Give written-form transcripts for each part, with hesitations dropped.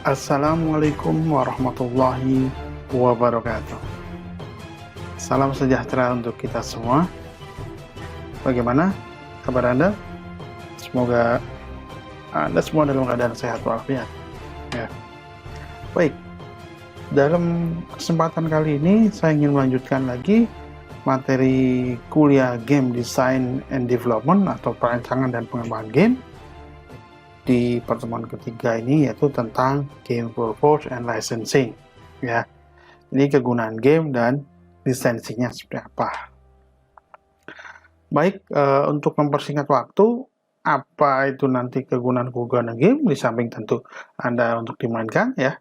Assalamualaikum warahmatullahi wabarakatuh. Salam sejahtera untuk kita semua. Bagaimana kabar Anda? Semoga Anda semua dalam keadaan sehat walafiat. Ya. Baik, dalam kesempatan kali ini saya ingin melanjutkan lagi materi kuliah Game Design and Development atau perancangan dan pengembangan game di pertemuan ketiga ini, yaitu tentang game purpose and licensing. Ya, ini kegunaan game dan lisensinya seperti apa. Baik, untuk mempersingkat waktu, apa itu nanti kegunaan-kegunaan game di samping tentu Anda untuk dimainkan ya,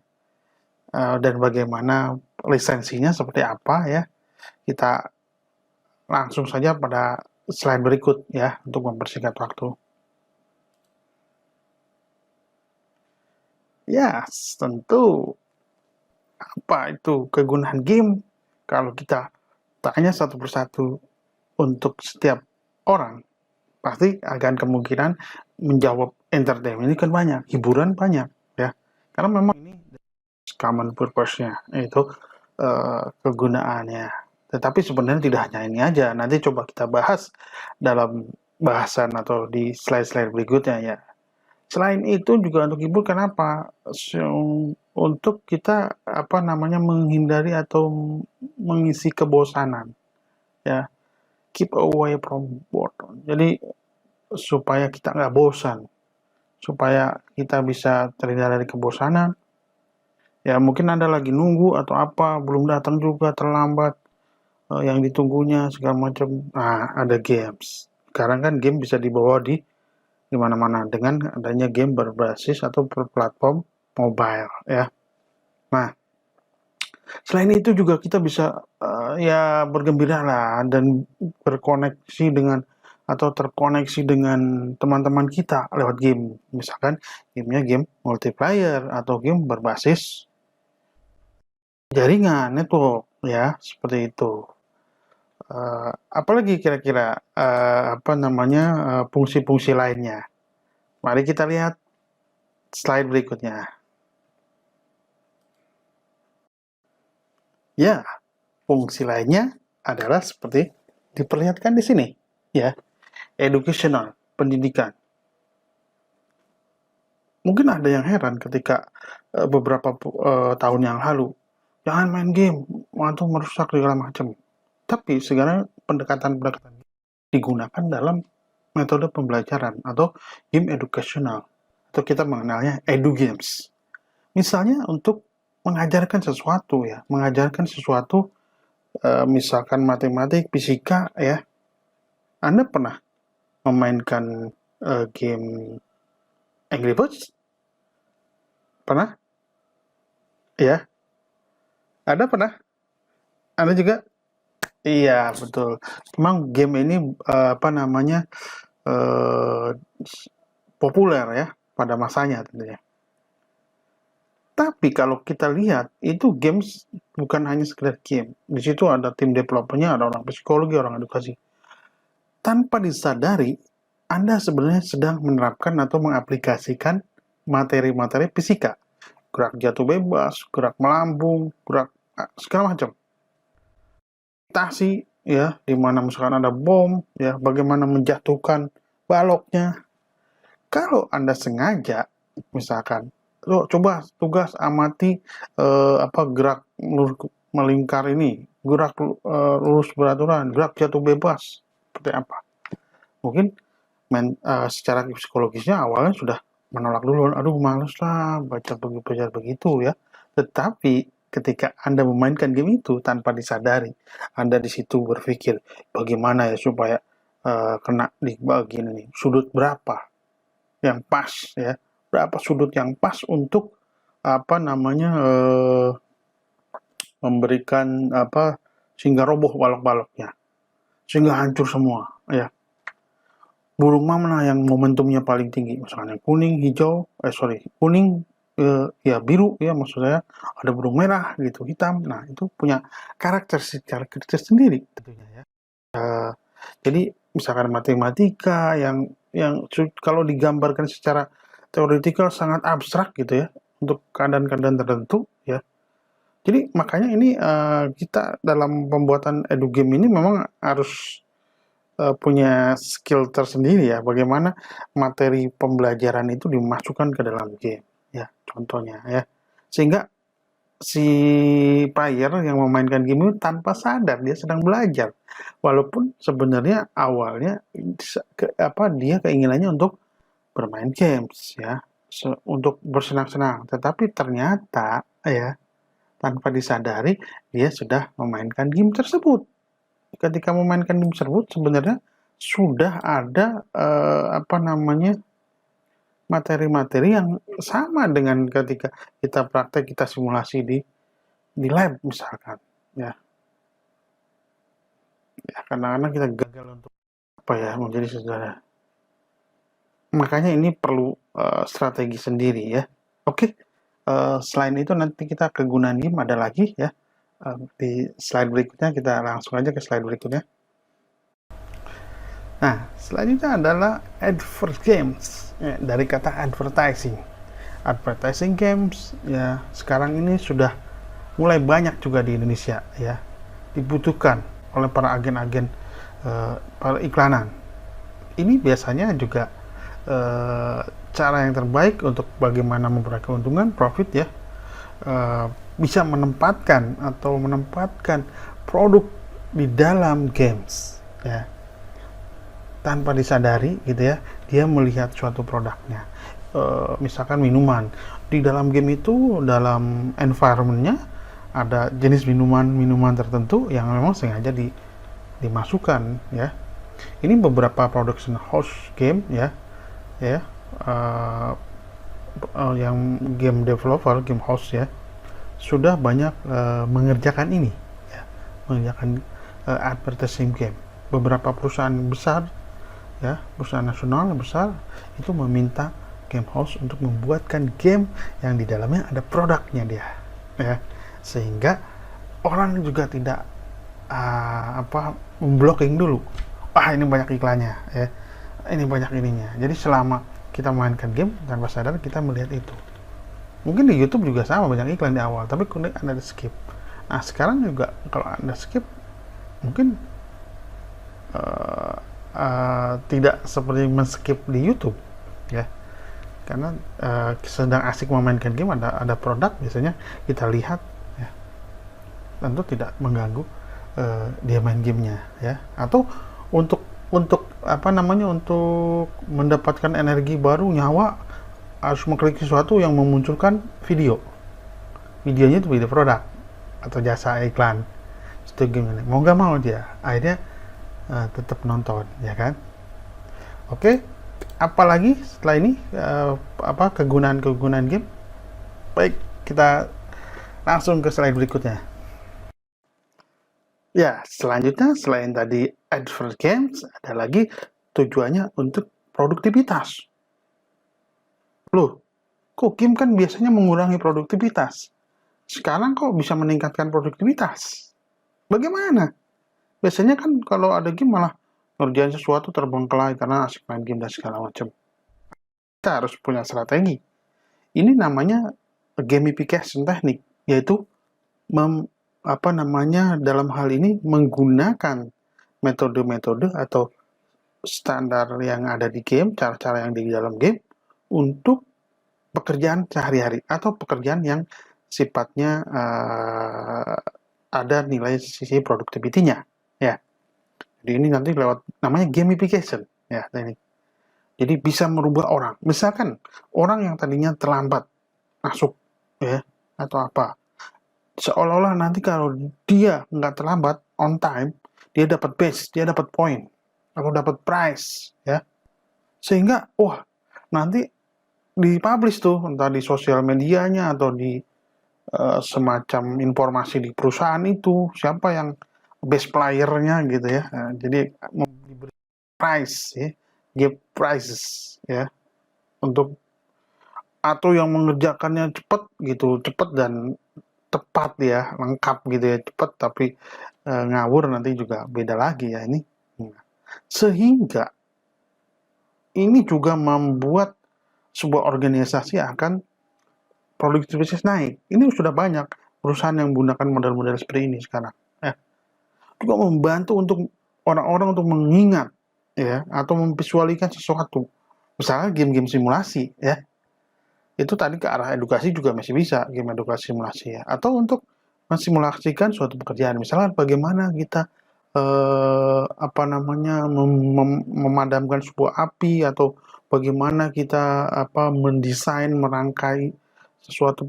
dan bagaimana lisensinya seperti apa ya. Kita langsung saja pada slide berikut ya untuk mempersingkat waktu. Ya, tentu apa itu kegunaan game? Kalau kita tanya satu persatu untuk setiap orang, pasti akan kemungkinan menjawab entertainment ini kan banyak, hiburan banyak ya. Karena memang ini common purpose-nya, yaitu kegunaannya. Tetapi sebenarnya tidak hanya ini aja. Nanti coba kita bahas dalam bahasan atau di slide-slide berikutnya ya. Selain itu juga untuk hibur, kenapa? Untuk kita menghindari atau mengisi kebosanan ya, keep away from boredom. Jadi supaya kita nggak bosan, supaya kita bisa terhindar dari kebosanan. Ya mungkin Anda lagi nunggu atau apa, belum datang juga, terlambat, yang ditunggunya segala macam. Nah, ada games. Sekarang kan game bisa dibawa di mana-mana dengan adanya game berbasis atau berplatform mobile ya. Nah, selain itu juga kita bisa ya bergembira lah dan berkoneksi dengan atau terkoneksi dengan teman-teman kita lewat game. Misalkan gamenya game multiplayer atau game berbasis jaringan network ya, seperti itu. Apalagi kira-kira fungsi-fungsi lainnya. Mari kita lihat slide berikutnya. Ya, fungsi lainnya adalah seperti diperlihatkan di sini, ya, educational, pendidikan. Mungkin ada yang heran ketika beberapa tahun yang lalu, jangan main game, itu merusak segala macam. Tapi sekarang pendekatan-pendekatan digunakan dalam metode pembelajaran atau game educational, atau kita mengenalnya edu games. Misalnya untuk mengajarkan sesuatu ya, misalkan matematik, fisika ya. Anda pernah memainkan game Angry Birds? Pernah? Ya. Anda pernah? Anda juga? Iya, betul. Memang game ini populer ya pada masanya tentunya. Tapi kalau kita lihat, itu games bukan hanya sekedar game. Di situ ada tim developernya, ada orang psikologi, orang edukasi. Tanpa disadari, Anda sebenarnya sedang menerapkan atau mengaplikasikan materi-materi fisika. Gerak jatuh bebas, gerak melambung, gerak segala macam. Tasi, ya, di mana misalkan ada bom, ya, bagaimana menjatuhkan baloknya. Kalau Anda sengaja, misalkan, coba tugas amati gerak melingkar ini, gerak lurus beraturan, gerak jatuh bebas, seperti apa? Mungkin secara psikologisnya awalnya sudah menolak dulu, aduh males lah baca begitu ya. Tetapi ketika Anda memainkan game itu tanpa disadari, Anda di situ berpikir bagaimana ya supaya kena di bagian ini, sudut berapa yang pas ya, berapa sudut yang pas untuk memberikan sehingga roboh balok-baloknya, sehingga hancur semua ya. Burung mana yang momentumnya paling tinggi, misalnya kuning, hijau, kuning, biru ya, maksud saya ada burung merah gitu, hitam. Nah itu punya karakter sendiri tentunya ya. Jadi misalkan matematika yang kalau digambarkan secara teoretikal sangat abstrak gitu ya, untuk keadaan-keadaan tertentu ya. Jadi makanya ini kita dalam pembuatan edu game ini memang harus punya skill tersendiri ya, bagaimana materi pembelajaran itu dimasukkan ke dalam game ya, contohnya ya. Sehingga si player yang memainkan game itu tanpa sadar dia sedang belajar. Walaupun sebenarnya awalnya dia keinginannya untuk bermain games ya, untuk bersenang-senang, tetapi ternyata ya tanpa disadari dia sudah memainkan game tersebut. Ketika memainkan game tersebut sebenarnya sudah ada materi-materi yang sama dengan ketika kita praktek, kita simulasi di lab misalkan ya. Ya kadang-kadang kita gagal untuk menjadi saudara. Makanya ini perlu strategi sendiri ya. Oke. Selain itu nanti kita kegunaan game ada lagi ya. Di slide berikutnya kita langsung aja ke slide berikutnya. Nah, selanjutnya adalah advert games ya, dari kata advertising. Advertising games ya sekarang ini sudah mulai banyak juga di Indonesia ya, dibutuhkan oleh para agen-agen para iklanan. Ini biasanya juga cara yang terbaik untuk bagaimana memperoleh keuntungan, profit ya, bisa menempatkan produk di dalam games ya, tanpa disadari gitu ya, dia melihat suatu produknya. Misalkan minuman di dalam game itu, dalam environmentnya ada jenis minuman tertentu yang memang sengaja dimasukkan ya. Ini beberapa production house game ya yang game developer, game house ya, sudah banyak mengerjakan ini ya, mengerjakan advertising game. Beberapa perusahaan besar ya, perusahaan nasional besar itu meminta game house untuk membuatkan game yang di dalamnya ada produknya dia ya, sehingga orang juga tidak memblocking dulu, ini banyak iklannya ya, ini banyak ininya. Jadi selama kita mainkan game tanpa sadar kita melihat itu. Mungkin di YouTube juga sama, banyak iklan di awal, tapi kemudian Anda skip. Nah sekarang juga kalau Anda skip mungkin tidak seperti men-skip di YouTube ya, karena sedang asik memainkan game, ada produk biasanya kita lihat ya, tentu tidak mengganggu dia main gamenya ya. Atau untuk mendapatkan energi baru, nyawa, harus mengklik sesuatu yang memunculkan videonya itu video produk atau jasa iklan, itu gimana, mau nggak mau dia akhirnya tetap nonton ya kan. Oke, apalagi setelah ini kegunaan game. Baik, kita langsung ke slide berikutnya. Ya, selanjutnya selain tadi advert games, ada lagi tujuannya untuk produktivitas. Loh, kok game kan biasanya mengurangi produktivitas, sekarang kok bisa meningkatkan produktivitas? Bagaimana? Biasanya kan kalau ada game malah ngerjain sesuatu terbengkelai karena asik main game dan segala macam. Kita harus punya strategi. Ini namanya gamification teknik, yaitu dalam hal ini menggunakan metode-metode atau standar yang ada di game, cara-cara yang di dalam game untuk pekerjaan sehari-hari atau pekerjaan yang sifatnya ada nilai sisi produktivitinya ya. Jadi ini nanti lewat namanya gamification ya ini. Jadi bisa merubah orang. Misalkan orang yang tadinya terlambat masuk ya atau apa, seolah-olah nanti kalau dia nggak terlambat, on time, dia dapat badge, dia dapat poin atau dapat prize ya. Sehingga nanti dipublish tuh entah di sosial medianya atau di semacam informasi di perusahaan itu siapa yang best player-nya gitu ya. Jadi diberi prize ya, give prizes ya, untuk atau yang mengerjakannya cepat dan tepat ya, lengkap gitu ya, cepat tapi ngawur nanti juga beda lagi ya ini. Sehingga ini juga membuat sebuah organisasi akan produktivitas naik. Ini sudah banyak perusahaan yang menggunakan model-model seperti ini sekarang. Ya. Juga membantu untuk orang-orang untuk mengingat ya atau memvisualisasikan sesuatu. Misalnya game-game simulasi ya. Itu tadi ke arah edukasi juga masih bisa game edukasi simulasi ya. Atau untuk mensimulasikan suatu pekerjaan. Misalnya bagaimana kita memadamkan sebuah api atau bagaimana kita mendesain merangkai sesuatu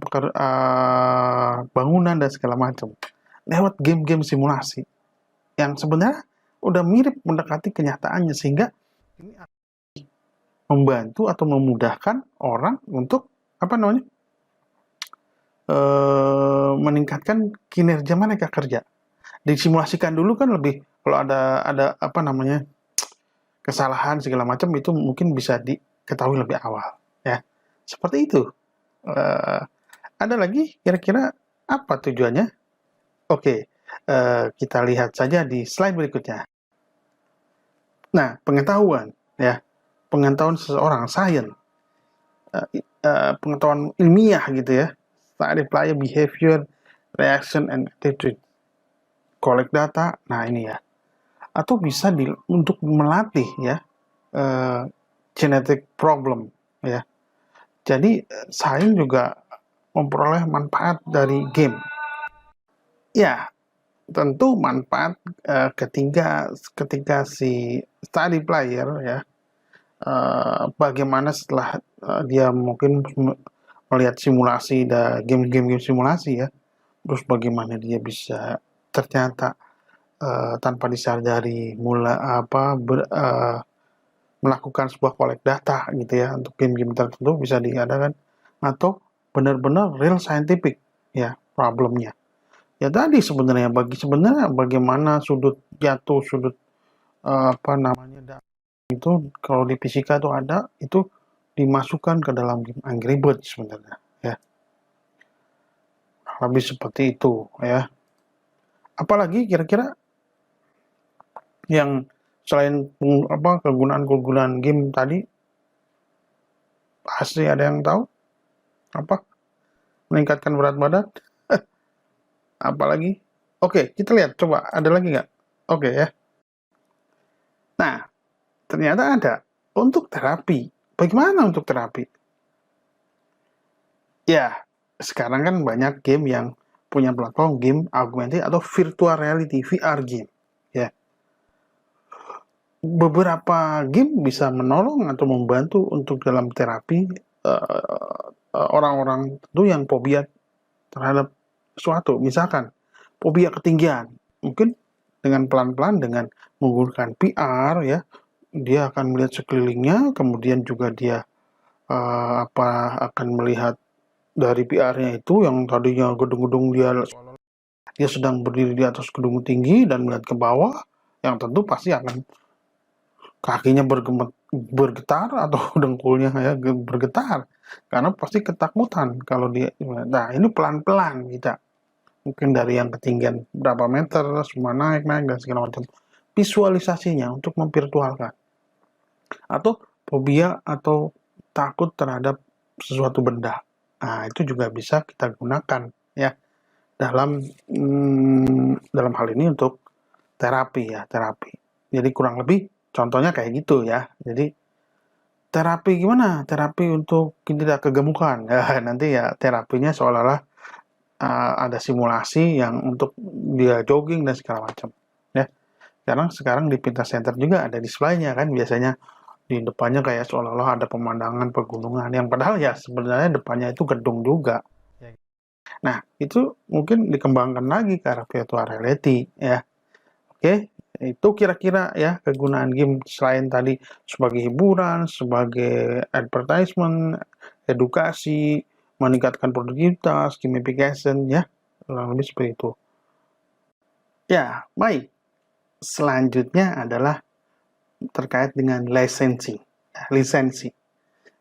bangunan dan segala macam lewat game-game simulasi yang sebenarnya udah mirip mendekati kenyataannya sehingga ini membantu atau memudahkan orang untuk meningkatkan kinerja mereka kerja. Disimulasikan dulu kan lebih kalau ada kesalahan segala macam itu mungkin bisa diketahui lebih awal ya. Seperti itu. Ada lagi kira-kira apa tujuannya? Oke, kita lihat saja di slide berikutnya. Nah, pengetahuan ya. Pengetahuan seseorang, science. Pengetahuan ilmiah gitu ya. Study player behavior, reaction and attitude. Collect data, nah ini ya. Atau bisa untuk melatih ya genetic problem ya. Jadi sains juga memperoleh manfaat dari game. Ya, tentu manfaat ketika si study player ya bagaimana setelah dia mungkin melihat simulasi dan game-game simulasi ya. Terus bagaimana dia bisa ternyata tanpa disadari melakukan sebuah collect data gitu ya untuk game-game tertentu bisa diadakan atau benar-benar real scientific ya problemnya. Ya tadi sebenarnya bagaimana sudut jatuh sudut itu kalau di fisika itu ada itu dimasukkan ke dalam game Angry Birds sebenarnya ya. Lebih seperti itu ya. Apalagi kira-kira yang selain kegunaan game tadi pasti ada yang tahu apa meningkatkan berat badan apalagi oke kita lihat coba ada lagi nggak oke ya. Nah ternyata ada untuk terapi. Bagaimana untuk terapi ya sekarang kan banyak game yang punya platform game augmented atau virtual reality VR game ya. Beberapa game bisa menolong atau membantu untuk dalam terapi orang-orang tentu yang fobia terhadap sesuatu. Misalkan fobia ketinggian, mungkin dengan pelan-pelan dengan menggunakan VR ya, dia akan melihat sekelilingnya, kemudian juga dia akan melihat dari VR-nya itu yang tadinya gedung-gedung dia sedang berdiri di atas gedung tinggi dan melihat ke bawah, yang tentu pasti akan kakinya bergetar atau dengkulnya ya bergetar karena pasti ketakutan kalau dia. Nah ini pelan-pelan kita mungkin dari yang ketinggian berapa meter semua naik dan segala macam visualisasinya untuk memvirtualkan atau fobia atau takut terhadap sesuatu benda. Nah itu juga bisa kita gunakan ya dalam hal ini untuk terapi. Jadi kurang lebih contohnya kayak gitu ya. Jadi terapi gimana? Terapi untuk tidak kegemukan. Ya, nanti ya terapinya seolah-olah ada simulasi yang untuk dia jogging dan segala macam. Ya. Sekarang di fitness center juga ada display-nya kan biasanya di depannya kayak seolah-olah ada pemandangan pegunungan yang padahal ya sebenarnya depannya itu gedung juga. Nah, itu mungkin dikembangkan lagi ke arah virtual reality ya. Oke, itu kira-kira ya kegunaan game selain tadi sebagai hiburan, sebagai advertisement, edukasi, meningkatkan produktivitas, gamification ya, kurang lebih seperti itu. Ya, baik. Selanjutnya adalah terkait dengan lisensi.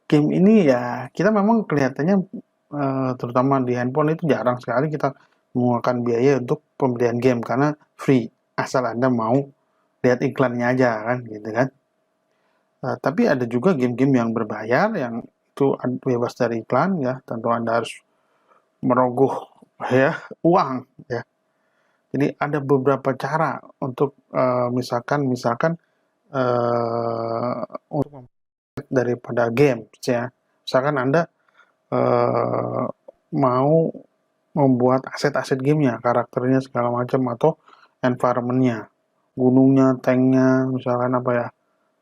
Game ini ya kita memang kelihatannya terutama di handphone itu jarang sekali kita mengeluarkan biaya untuk pembelian game karena free. Asal Anda mau lihat iklannya aja kan gitu kan. Tapi ada juga game-game yang berbayar yang itu bebas dari iklan ya, tentu Anda harus merogoh ya uang ya. Jadi ada beberapa cara untuk misalkan untuk daripada game ya. Misalkan Anda mau membuat aset-aset gamenya, karakternya segala macam atau environmentnya, gunungnya, tanknya, misalkan apa ya,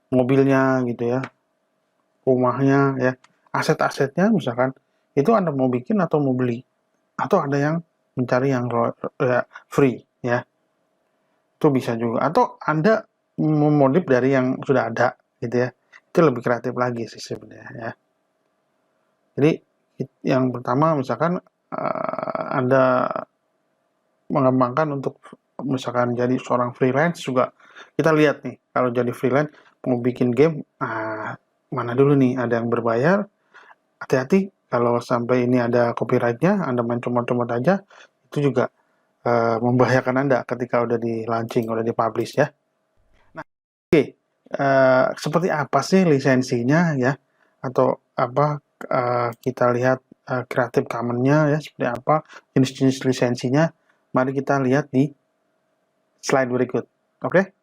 mobilnya gitu ya, rumahnya ya, aset-asetnya misalkan itu Anda mau bikin atau mau beli, atau ada yang mencari yang free ya, itu bisa juga, atau Anda memodif dari yang sudah ada gitu ya, itu lebih kreatif lagi sih sebenarnya ya. Jadi yang pertama misalkan Anda mengembangkan untuk misalkan jadi seorang freelance juga, kita lihat nih kalau jadi freelance mau bikin game, mana dulu nih ada yang berbayar, hati-hati kalau sampai ini ada copyrightnya, Anda main comot-comot aja, itu juga membahayakan Anda ketika udah di launching, udah di publish ya. Nah, oke, seperti apa sih lisensinya ya, atau apa kita lihat Creative Commons-nya ya, seperti apa jenis-jenis lisensinya, mari kita lihat di slide berikut. Oke?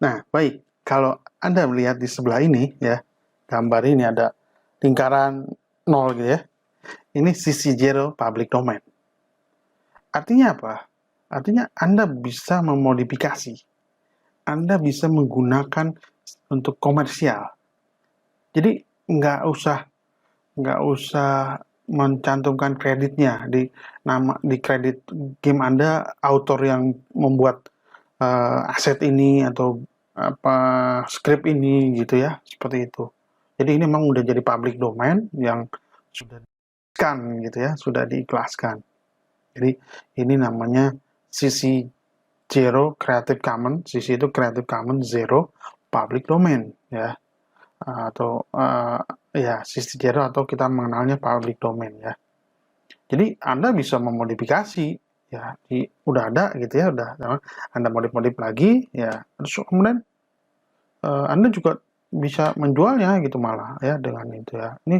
Nah, baik. Kalau Anda melihat di sebelah ini ya, gambar ini ada lingkaran 0 gitu ya. Ini CC 0 public domain. Artinya apa? Artinya Anda bisa memodifikasi. Anda bisa menggunakan untuk komersial. Jadi nggak usah mencantumkan kreditnya di kredit game Anda, author yang membuat aset ini atau apa script ini gitu ya, seperti itu. Jadi ini memang udah jadi public domain yang sudah diikhlaskan gitu ya, sudah diikhlaskan. Jadi ini namanya CC 0 Creative Commons, CC itu Creative Commons 0 public domain ya, atau ya CC 0 atau kita mengenalnya public domain ya. Jadi Anda bisa memodifikasi ya, udah ada gitu ya, udah Anda modif lagi ya, terus kemudian Anda juga bisa menjualnya gitu malah ya dengan itu ya. Ini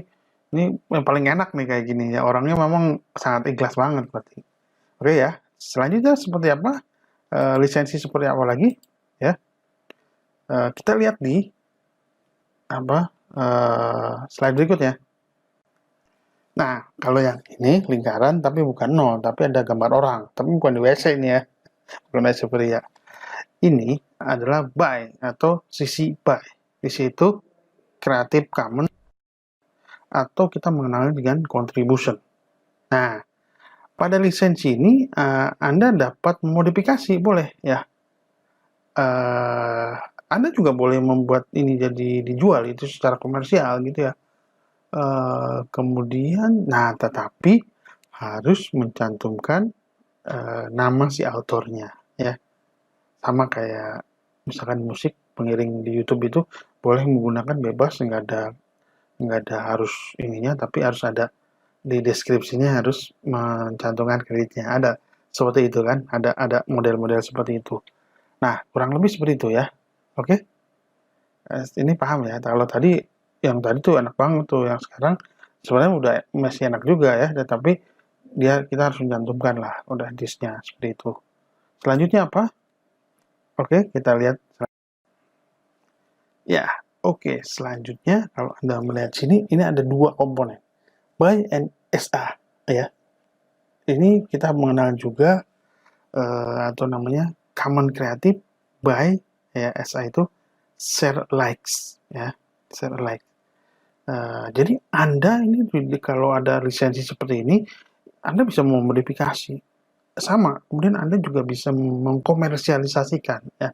yang paling enak nih kayak gini ya, orangnya memang sangat ikhlas banget berarti. Oke ya, selanjutnya seperti apa? Lisensi seperti apa lagi ya? Kita lihat di apa slide berikutnya. Nah, kalau yang ini lingkaran tapi bukan 0, tapi ada gambar orang, tapi bukan di WC ini ya, bukan WC pria. Ini adalah by atau CC by. Di situ Creative Commons atau kita mengenalnya dengan contribution. Nah, pada lisensi ini Anda dapat modifikasi, boleh ya. Anda juga boleh membuat ini jadi dijual itu secara komersial gitu ya. Kemudian, nah tetapi harus mencantumkan nama si autornya ya. Sama kayak misalkan musik pengiring di YouTube itu boleh menggunakan bebas, nggak ada harus ininya, tapi harus ada di deskripsinya, harus mencantumkan kreditnya. Ada seperti itu kan, ada model-model seperti itu. Nah, kurang lebih seperti itu ya. Oke? Ini paham ya. Kalau tadi yang tadi tuh enak banget tuh, yang sekarang sebenarnya udah masih enak juga ya, tetapi kita harus mencantumkan lah udah disknya seperti itu. Selanjutnya apa? Oke, kita lihat. Ya, oke. Selanjutnya kalau Anda melihat sini, ini ada dua komponen, by and SA ya. Ini kita mengenal juga atau namanya common creative by ya, SA itu share likes ya, share like. Jadi Anda ini kalau ada lisensi seperti ini, Anda bisa memodifikasi sama, kemudian Anda juga bisa mengkomersialisasikan ya,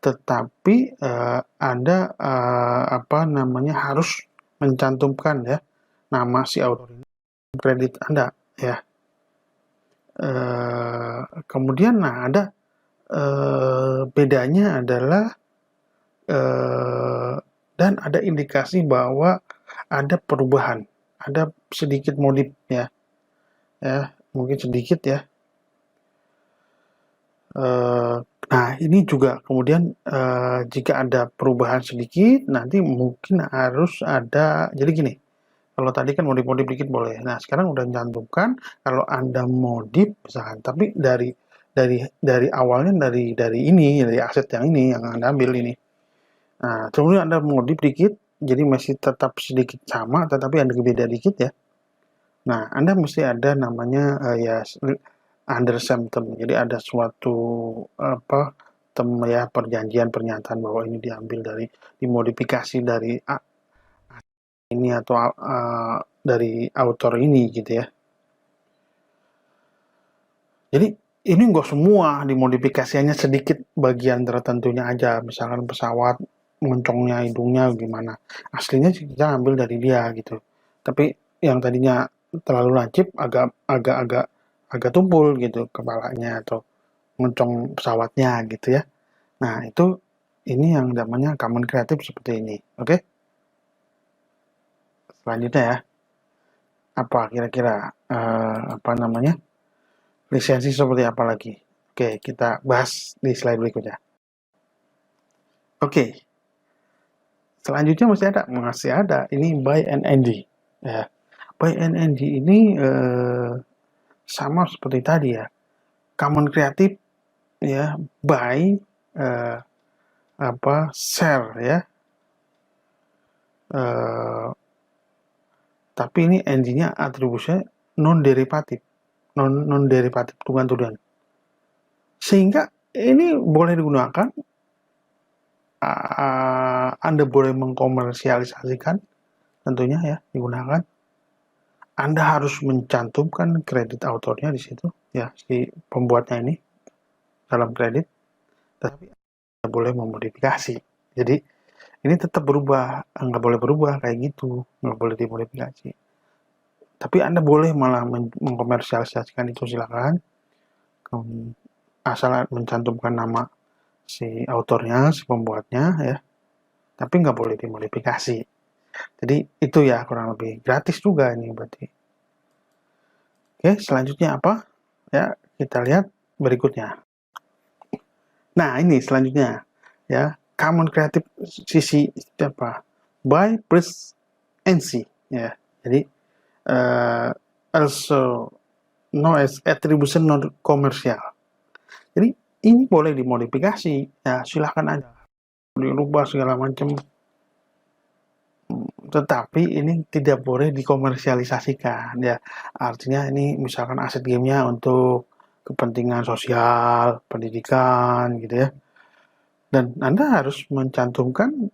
tetapi Anda apa namanya harus mencantumkan ya nama si author ini, kredit Anda ya. Kemudian nah ada bedanya adalah dan ada indikasi bahwa ada perubahan, ada sedikit modif ya, mungkin sedikit ya. Nah ini juga kemudian jika ada perubahan sedikit, nanti mungkin harus ada, jadi gini, Kalau tadi kan modif-modif dikit boleh. Nah, sekarang udah cantumkan kalau Anda modif misalkan, tapi dari awalnya dari ini, dari aset yang ini yang Anda ambil ini. Nah, kemudian Anda modif dikit, jadi masih tetap sedikit sama, tetapi ada beda dikit ya. Nah, Anda mesti ada namanya ya under some term. Jadi ada suatu apa ya perjanjian pernyataan bahwa ini diambil dari dimodifikasi dari ini atau dari author ini gitu ya. Jadi ini nggak semua dimodifikasi, hanya sedikit bagian tertentunya aja. Misalkan pesawat moncongnya hidungnya gimana. Aslinya sih kita ambil dari dia gitu. Tapi yang tadinya terlalu lancip agak tumpul gitu kepalanya atau moncong pesawatnya gitu ya. Nah, ini yang namanya common kreatif seperti ini. Oke? Selanjutnya ya. Apa kira-kira apa namanya? Lisensi seperti apa lagi? Oke, kita bahas di slide berikutnya. Oke. Selanjutnya masih ada. Ini buy and ND. Ya. Buy and ND ini sama seperti tadi ya. Common kreatif ya, buy share ya. Tapi ini ND-nya atribusinya non derivatif, tunggal-tunggal. Sehingga ini boleh digunakan, Anda boleh mengkomersialisasikan, tentunya ya digunakan. Anda harus mencantumkan kredit autornya di situ, ya si pembuatnya ini dalam kredit, tapi Anda boleh memodifikasi. Jadi ini tetap berubah, nggak boleh berubah kayak gitu, nggak boleh dimodifikasi. Tapi Anda boleh malah mengkomersialisasikan itu, silakan. Asal mencantumkan nama si autornya, si pembuatnya ya. Tapi nggak boleh dimodifikasi. Jadi itu ya kurang lebih gratis juga ini berarti. Oke, selanjutnya apa? Ya, kita lihat berikutnya. Nah, ini selanjutnya ya, common creative sisi apa? Buy plus NC ya. Jadi also known as attribution non komersial. Jadi ini boleh dimodifikasi ya, silahkan aja dirubah segala macam. Tetapi ini tidak boleh dikomersialisasikan ya. Artinya ini misalkan aset gamenya untuk kepentingan sosial, pendidikan gitu ya. Dan Anda harus mencantumkan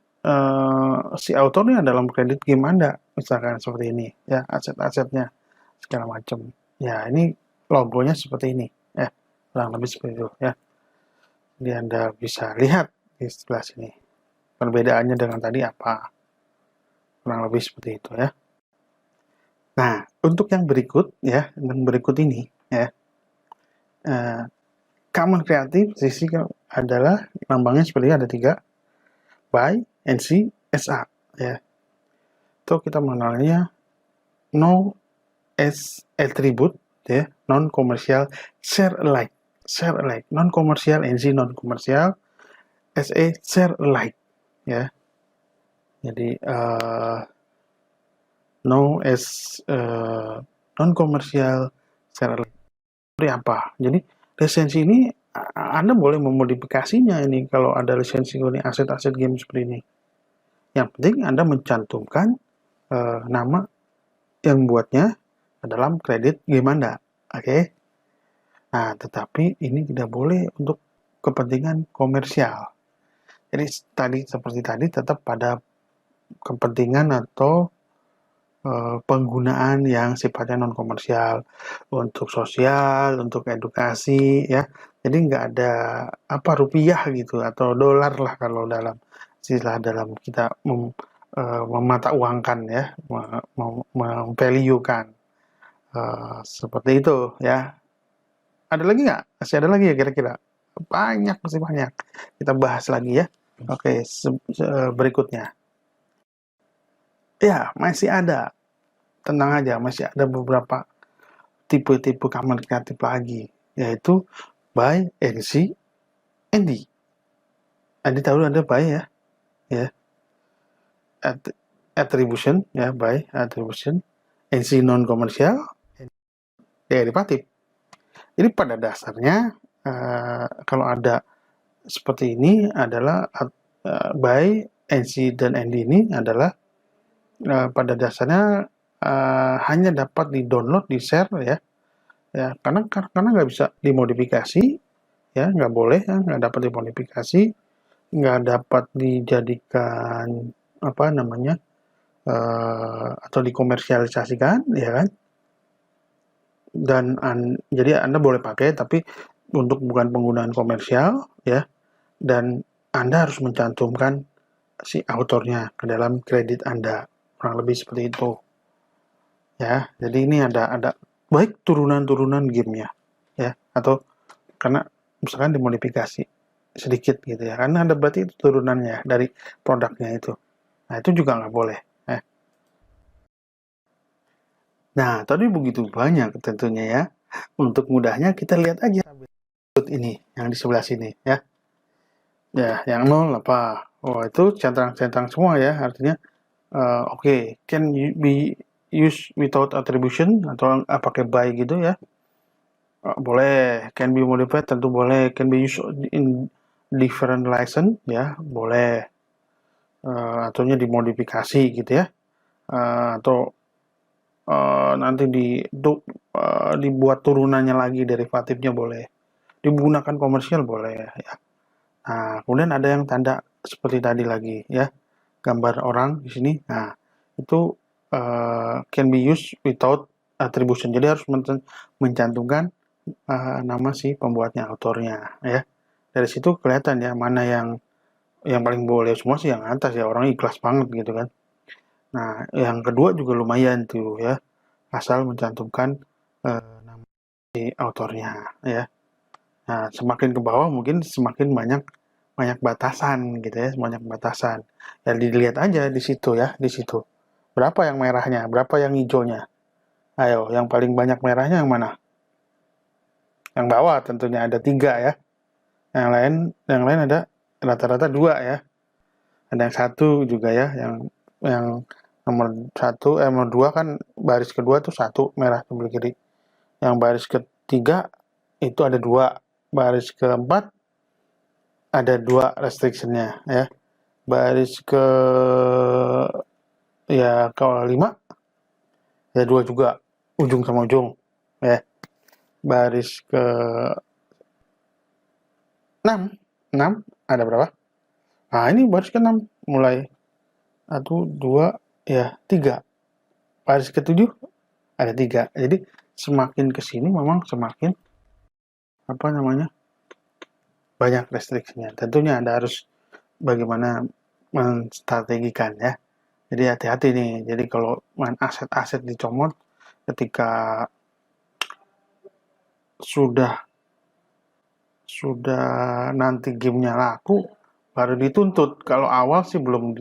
si autornya dalam kredit game Anda, misalkan seperti ini ya, aset-asetnya segala macam. Ya, ini logonya seperti ini ya. Kurang lebih seperti itu ya. Jadi Anda bisa lihat di sebelah sini. Perbedaannya dengan tadi apa? Kurang lebih seperti itu ya. Nah, untuk yang berikut ya, yang berikut ini ya, common kreatif sisi adalah lambangnya seperti ada 3, buy, NC, SA ya. Itu kita mengenalnya no as attribute ya, non komersial, share alike, non komersial, NC non komersial, SA share alike ya. Jadi no as non komersial, share alike. Seperti apa? Jadi lisensi ini Anda boleh memodifikasinya ini kalau ada lisensi ini aset-aset game seperti ini. Yang penting Anda mencantumkan nama yang buatnya dalam kredit game Anda. Oke. Nah, tetapi ini tidak boleh untuk kepentingan komersial. Jadi seperti tadi tetap pada kepentingan atau penggunaan yang sifatnya non komersial, untuk sosial, untuk edukasi ya. Jadi nggak ada rupiah gitu atau dolar lah kalau dalam istilah dalam kita memata uangkan ya, memvaluekan seperti itu ya. Ada lagi nggak? Masih ada lagi ya kira-kira? Masih banyak. Kita bahas lagi ya. Oke, berikutnya. Ya, masih ada. Tenang aja, masih ada beberapa tipe-tipe common kreatif lagi, yaitu buy, NC, ND. Andi tahu ada buy ya, ya. attribution ya, by attribution, NC non komersial, derivatif. Jadi pada dasarnya kalau ada seperti ini adalah by NC dan ND ini adalah pada dasarnya hanya dapat di-download, di-share ya, karena nggak bisa dimodifikasi ya, nggak boleh ya, nggak dapat dimodifikasi, nggak dapat dijadikan apa namanya atau dikomersialisasikan ya kan, dan jadi Anda boleh pakai tapi untuk bukan penggunaan komersial ya, dan Anda harus mencantumkan si autornya ke dalam kredit Anda, kurang lebih seperti itu ya. Jadi ini ada baik turunan-turunan gamenya ya, atau karena misalkan dimodifikasi sedikit gitu ya, karena ada berarti itu turunannya dari produknya itu. Nah itu juga nggak boleh. Nah tadi begitu banyak tentunya ya. Untuk mudahnya kita lihat aja ini yang di sebelah sini ya. Ya yang 0 apa? Oh itu centang-centang semua ya, artinya oke, can be used without attribution atau pakai by gitu ya. Boleh, can be modified tentu boleh, can be used in different license ya, boleh. Ataunya dimodifikasi gitu ya. Atau nanti dibuat turunannya lagi, derivatifnya boleh. Digunakan komersial boleh ya. Nah, kemudian ada yang tanda seperti tadi lagi ya, gambar orang di sini. Nah, itu can be used without attribution. Jadi harus mencantumkan nama si pembuatnya, autornya ya. Dari situ kelihatan ya mana yang paling boleh. Semua sih yang atas ya, orang ikhlas banget gitu kan. Nah, yang kedua juga lumayan tuh ya, asal mencantumkan nama si autornya ya. Nah, semakin ke bawah mungkin semakin banyak batasan gitu ya, banyak batasan. Ya dilihat aja di situ ya, di situ. Berapa yang merahnya, berapa yang hijaunya? Ayo, yang paling banyak merahnya yang mana? Yang bawah tentunya ada 3 ya. Yang lain ada rata-rata 2 ya. Ada yang 1 juga ya, yang nomor 1, nomor 2 kan baris kedua tuh 1 merah sebelah kiri. Yang baris ketiga itu ada 2, baris keempat ada 2 restrictionnya ya. Baris ke ya ke-5 ya 2 juga, ujung sama ujung ya. Baris ke 6 ada berapa? Nah ini baris ke-6 mulai 1, 2 ya 3. Baris ke-7 ada 3. Jadi semakin ke sini memang semakin apa namanya, banyak restriksinya. Tentunya Anda harus bagaimana menstrategikan ya. Jadi hati-hati nih. Jadi kalau main aset-aset dicomot ketika sudah nanti gamenya laku baru dituntut. Kalau awal sih belum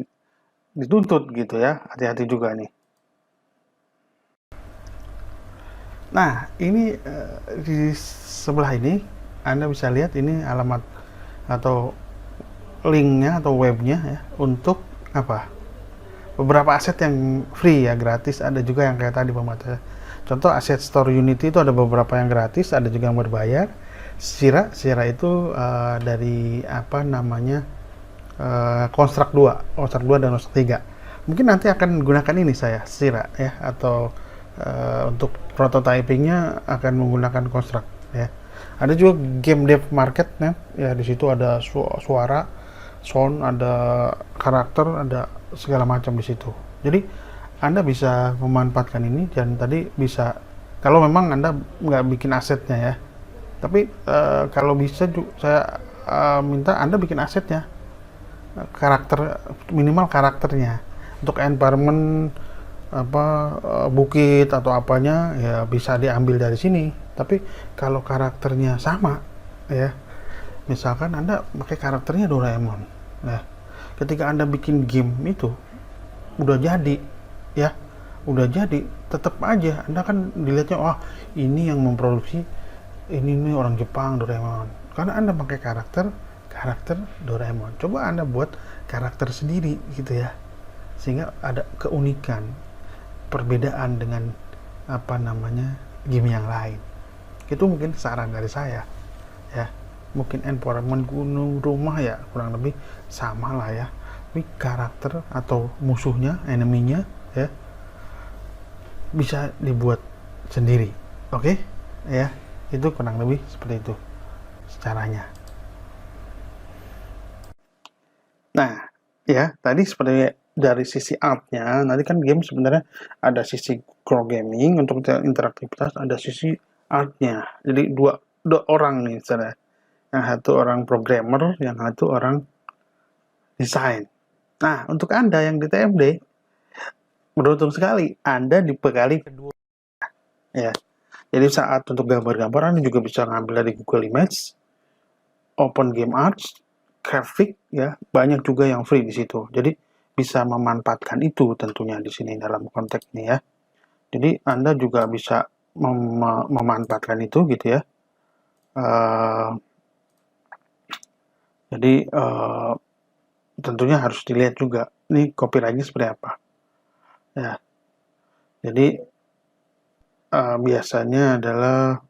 dituntut gitu ya. Hati-hati juga nih. Nah, ini di sebelah ini Anda bisa lihat ini alamat atau linknya atau webnya ya, untuk apa? Beberapa aset yang free ya, gratis, ada juga yang kayak tadi pembaca. Contoh aset store Unity itu ada beberapa yang gratis, ada juga yang berbayar. Sira itu dari apa namanya, Construct 2 dan Construct 3. Mungkin nanti akan gunakan ini saya, Sira ya, atau untuk prototypingnya akan menggunakan Construct ya. Ada juga game dev market ya, di situ ada suara, sound, ada karakter, ada segala macam di situ. Jadi Anda bisa memanfaatkan ini, dan tadi bisa kalau memang Anda nggak bikin asetnya ya. Tapi kalau bisa saya minta Anda bikin asetnya, karakter, minimal karakternya. Untuk environment bukit atau apanya ya bisa diambil dari sini. Tapi kalau karakternya sama ya, misalkan Anda pakai karakternya Doraemon ya, ketika Anda bikin game itu udah jadi ya, tetap aja Anda kan dilihatnya, oh ini yang memproduksi ini orang Jepang, Doraemon, karena Anda pakai karakter Doraemon. Coba Anda buat karakter sendiri gitu ya. sehingga ada keunikan, perbedaan dengan game yang lain. Itu mungkin saran dari saya ya. Mungkin environment gunung rumah ya kurang lebih sama lah ya, tapi karakter atau musuhnya, eneminya ya, bisa dibuat sendiri. Oke? Ya, itu kurang lebih seperti itu caranya. Nah, ya tadi seperti dari sisi artnya, nanti kan game sebenarnya ada sisi core gaming untuk interaktivitas, ada sisi artnya. Jadi dua orang nih misalnya, yang satu orang programmer, yang satu orang desain. Nah, untuk Anda yang di TFD, beruntung sekali Anda dibekali kedua ya. Jadi saat untuk gambar-gambar Anda juga bisa ngambil dari Google Image, Open Game Arts, grafik ya, banyak juga yang free di situ. Jadi bisa memanfaatkan itu tentunya di sini dalam konteks ini ya. Jadi Anda juga bisa memanfaatkan itu gitu ya. Jadi tentunya harus dilihat juga nih copyrightnya seperti apa ya. Jadi biasanya adalah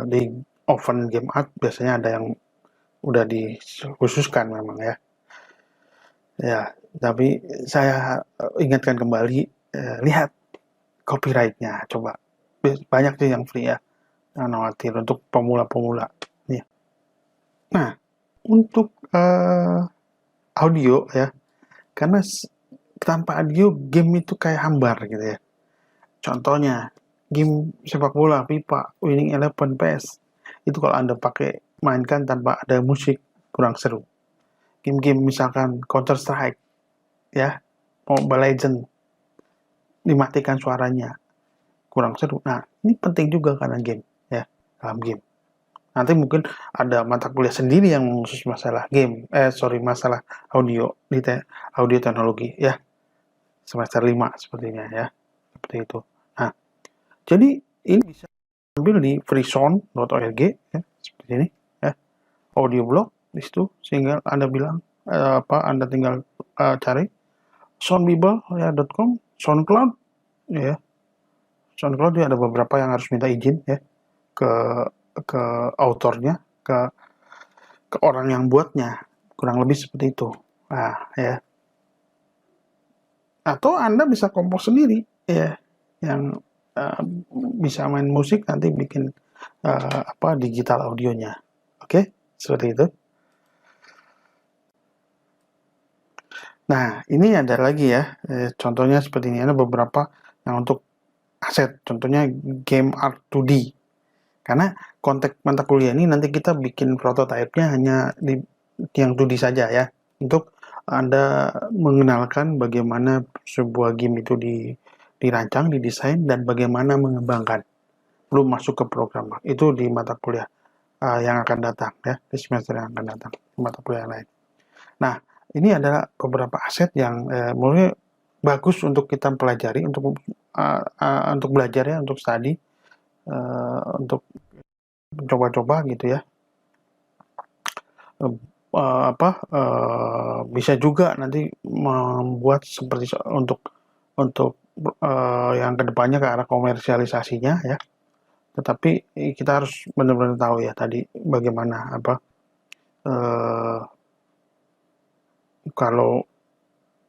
di Open Game Art biasanya ada yang udah dikhususkan memang ya. Ya, tapi saya ingatkan kembali, lihat copyrightnya coba. Banyak sih yang free ya, jangan khawatir untuk pemula-pemula. Ya. Nah, untuk audio ya, karena tanpa audio game itu kayak hambar gitu ya. Contohnya, game sepak bola, FIFA, Winning Eleven, PES, itu kalau Anda pakai mainkan tanpa ada musik, kurang seru. Game-game misalkan Counter Strike, ya, Mobile Legends, dimatikan suaranya, kurang seru. Nah, ini penting juga karena game, ya, dalam game. Nanti mungkin ada mata kuliah sendiri yang khusus masalah game, masalah audio, audio teknologi, ya, semester 5 sepertinya, ya, seperti itu. Nah, jadi ini bisa ambil di freesound.org ya, seperti ini ya, audio blog di situ, sehingga Anda bilang Anda tinggal cari soundbible ya.com, SoundCloud ya. SoundCloud dia ada beberapa yang harus minta izin ya ke autornya, ke orang yang buatnya, kurang lebih seperti itu. Nah, ya. Atau Anda bisa kompos sendiri ya, yang bisa main musik nanti bikin digital audionya. Oke, seperti itu. Nah, ini ada lagi ya, contohnya seperti ini. Ada beberapa yang untuk aset, contohnya game art 2D. Karena konteks mata kuliah ini nanti kita bikin prototipenya hanya yang 2D saja ya, untuk Anda mengenalkan bagaimana sebuah game itu dirancang, didesain, dan bagaimana mengembangkan. Belum masuk ke program. Itu di mata kuliah yang akan datang ya, di semester yang akan datang, di mata kuliah lain. Nah, ini adalah beberapa aset yang menurutnya bagus untuk kita pelajari, untuk belajar ya, untuk study, untuk coba-coba gitu ya. Bisa juga nanti membuat seperti untuk yang kedepannya ke arah komersialisasinya ya. Tetapi kita harus benar-benar tahu ya tadi bagaimana kalau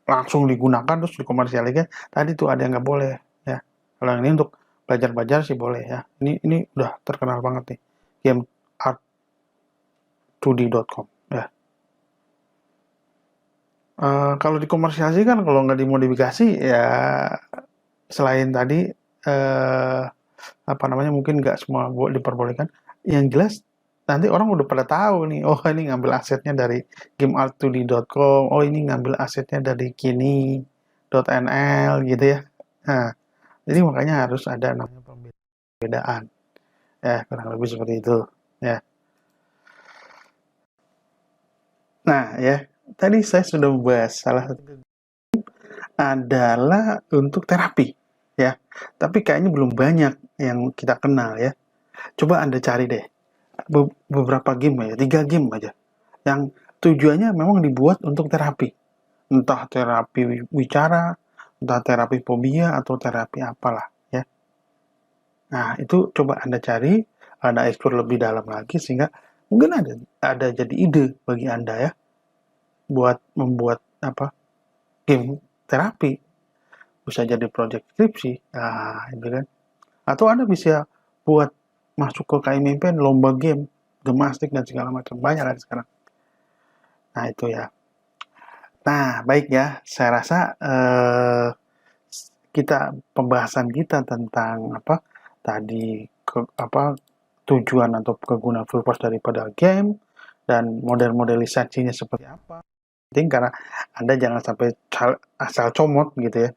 langsung digunakan terus dikomersialkan, tadi tuh ada yang nggak boleh ya. Kalau ini untuk belajar-belajar sih boleh ya. Ini udah terkenal banget nih, game art2d.com ya. Kalau dikomersialisasikan, kalau nggak dimodifikasi ya, selain tadi mungkin nggak semua diperbolehkan. Yang jelas nanti orang udah pada tahu nih, oh ini ngambil asetnya dari gameart2d.com, oh ini ngambil asetnya dari kini.nl gitu ya. Nah, jadi makanya harus ada namanya pembedaan ya, kurang lebih seperti itu ya. Nah ya, tadi saya sudah membahas salah satu adalah untuk terapi ya, tapi kayaknya belum banyak yang kita kenal ya. Coba Anda cari deh beberapa game aja, 3 game aja yang tujuannya memang dibuat untuk terapi. entah terapi wicara, entah terapi fobia, atau terapi apalah ya. Nah, itu coba Anda cari, Anda explore lebih dalam lagi sehingga mungkin ada jadi ide bagi Anda ya buat membuat game terapi, bisa jadi project skripsi. Nah, itu kan. Atau Anda bisa buat masuk ke KMIMPN lomba game, gemastik dan segala macam. Banyak kan sekarang. Nah, itu ya. Nah, baik ya. Saya rasa pembahasan kita tentang tadi tujuan atau kegunaan purpose daripada game dan model-modelisasinya seperti apa. Penting karena Anda jangan sampai asal comot gitu ya.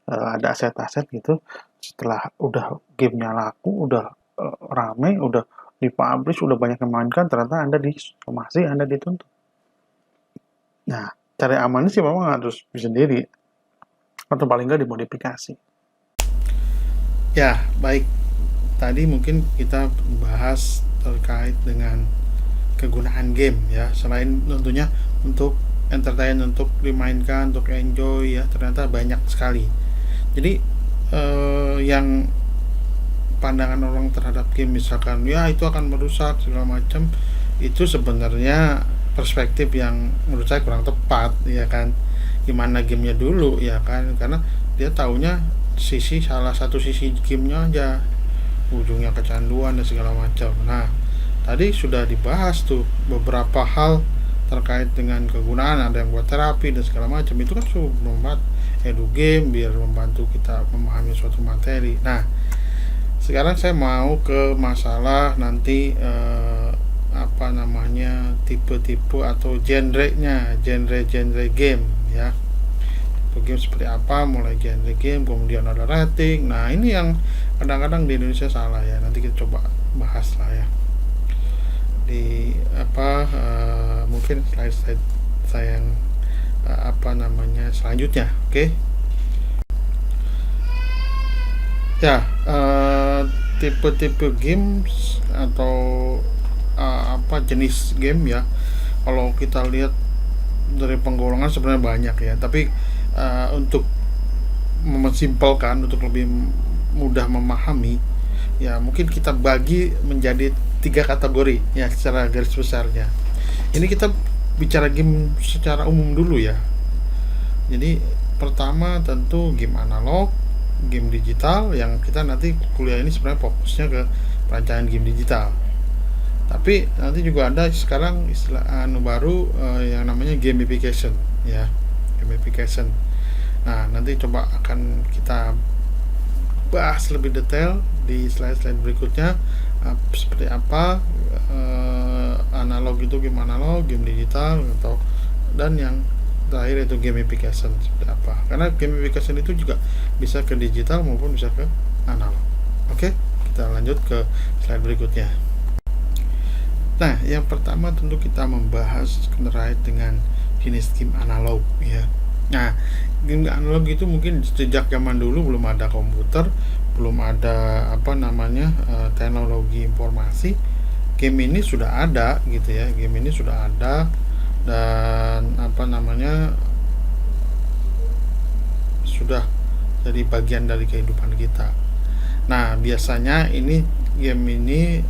Ada aset-aset gitu setelah udah gamenya laku, udah rame, udah dipublish, udah banyak yang mainkan, ternyata Anda disomasi, Anda dituntut. Nah, cara amannya sih memang harus sendiri atau paling nggak dimodifikasi. Ya, baik. Tadi mungkin kita bahas terkait dengan kegunaan game ya. Selain tentunya untuk entertain, untuk dimainkan, untuk enjoy ya, ternyata banyak sekali. Jadi yang pandangan orang terhadap game misalkan ya itu akan merusak segala macam, itu sebenarnya perspektif yang menurut saya kurang tepat ya kan. Gimana gamenya dulu ya kan, karena dia taunya salah satu sisi gamenya aja, ujungnya kecanduan dan segala macam. Nah, tadi sudah dibahas tuh beberapa hal terkait dengan kegunaan, ada yang buat terapi dan segala macam, itu kan sudah membuat edu game biar membantu kita memahami suatu materi. Nah, sekarang saya mau ke masalah nanti tipe-tipe atau genre-nya, genre game ya. Game seperti apa, mulai genre game, kemudian ada rating. Nah, ini yang kadang-kadang di Indonesia salah ya. Nanti kita coba bahas lah ya. Di mungkin slide saya yang selanjutnya. Oke. Ya, tipe-tipe games atau jenis game ya. Kalau kita lihat dari penggolongan sebenarnya banyak ya, tapi untuk mensimpelkan, untuk lebih mudah memahami ya, mungkin kita bagi menjadi 3 kategori ya secara garis besarnya. Ini kita bicara game secara umum dulu ya. Jadi pertama tentu game analog, game digital, yang kita nanti kuliah ini sebenarnya fokusnya ke perancangan game digital. Tapi nanti juga ada sekarang istilah baru yang namanya gamification ya, gamification. Nah, nanti coba akan kita bahas lebih detail di slide-slide berikutnya seperti apa analog itu game analog, game digital dan yang terakhir itu gamification seperti apa. Karena gamification itu juga bisa ke digital maupun bisa ke analog. Oke, kita lanjut ke slide berikutnya. Nah, yang pertama tentu kita membahas terkait dengan jenis game analog ya. Nah, game analog itu mungkin sejak zaman dulu belum ada komputer, belum ada teknologi informasi. Game ini sudah ada gitu ya. Game ini sudah ada dan sudah jadi bagian dari kehidupan kita. Nah, biasanya game ini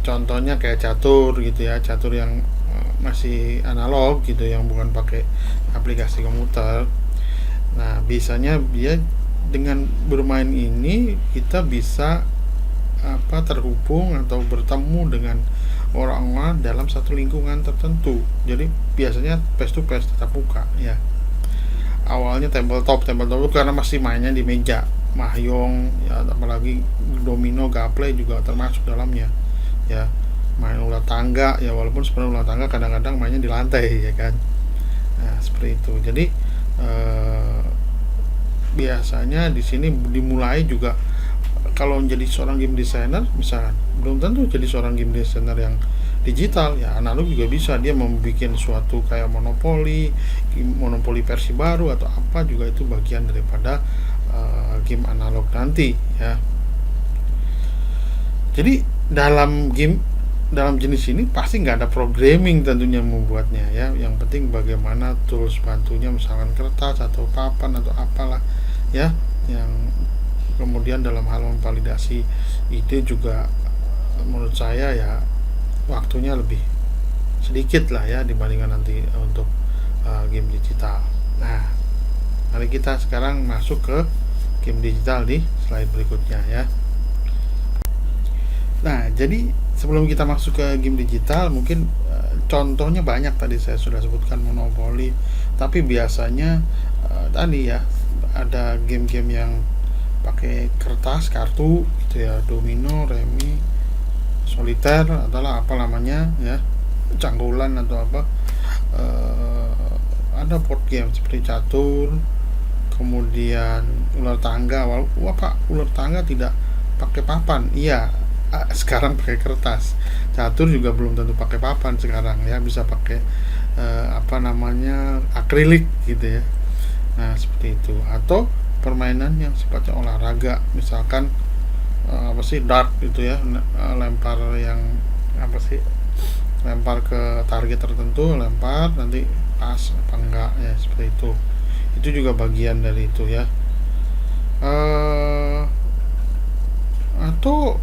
contohnya kayak catur gitu ya, catur yang masih analog gitu, yang bukan pakai aplikasi komputer. Nah, biasanya dia dengan bermain ini kita bisa terhubung atau bertemu dengan orang-orang dalam satu lingkungan tertentu. Jadi biasanya face to face, tatap muka ya. Awalnya tabletop itu karena masih mainnya di meja, mahjong ya, apalagi domino, gaple juga termasuk dalamnya ya. Main ular tangga ya, walaupun sebenarnya ular tangga kadang-kadang mainnya di lantai ya kan. Nah, seperti itu. Jadi biasanya di sini dimulai juga kalau menjadi seorang game designer misalkan, belum tentu jadi seorang game designer yang digital ya, analog juga bisa. Dia membuat suatu kayak monopoli versi baru atau apa, juga itu bagian daripada game analog nanti ya. Jadi dalam game dalam jenis ini pasti nggak ada programming tentunya membuatnya ya. Yang penting bagaimana tools bantunya, misalkan kertas atau papan atau apalah ya, yang kemudian dalam hal memvalidasi ide juga menurut saya ya waktunya lebih sedikit lah ya dibandingkan nanti untuk game digital. Nah, mari kita sekarang masuk ke game digital di slide berikutnya ya. Nah, jadi sebelum kita masuk ke game digital, mungkin contohnya banyak tadi saya sudah sebutkan monopoli, tapi biasanya tadi ya ada game-game yang pakai kertas, kartu gitu ya, domino, remi, soliter adalah apa namanya ya, canggulan atau apa. Ada board game seperti catur, kemudian ular tangga. Ular tangga tidak pakai papan, iya, sekarang pakai kertas. Catur juga belum tentu pakai papan sekarang ya, bisa pakai apa namanya, akrilik gitu ya. Nah, seperti itu. Atau permainan yang sifatnya olahraga, misalkan apa sih, dart gitu ya, lempar yang apa sih, lempar ke target tertentu, lempar nanti pas apa enggak ya, seperti itu juga bagian dari itu ya. Atau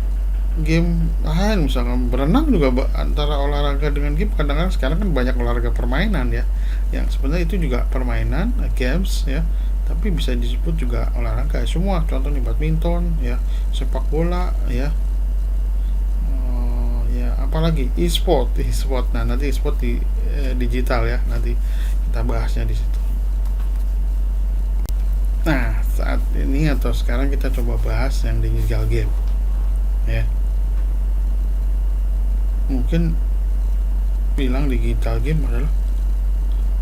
game lain, misalkan berenang juga antara olahraga dengan game. Kadang-kadang sekarang kan banyak olahraga permainan ya, yang sebenarnya itu juga permainan, games ya, tapi bisa disebut juga olahraga semua. Contohnya badminton ya, sepak bola ya, ya apalagi e-sport. Nah, nanti e-sport di digital ya, nanti kita bahasnya di situ. Nah, saat ini atau sekarang kita coba bahas yang digital game ya. Mungkin bilang digital game adalah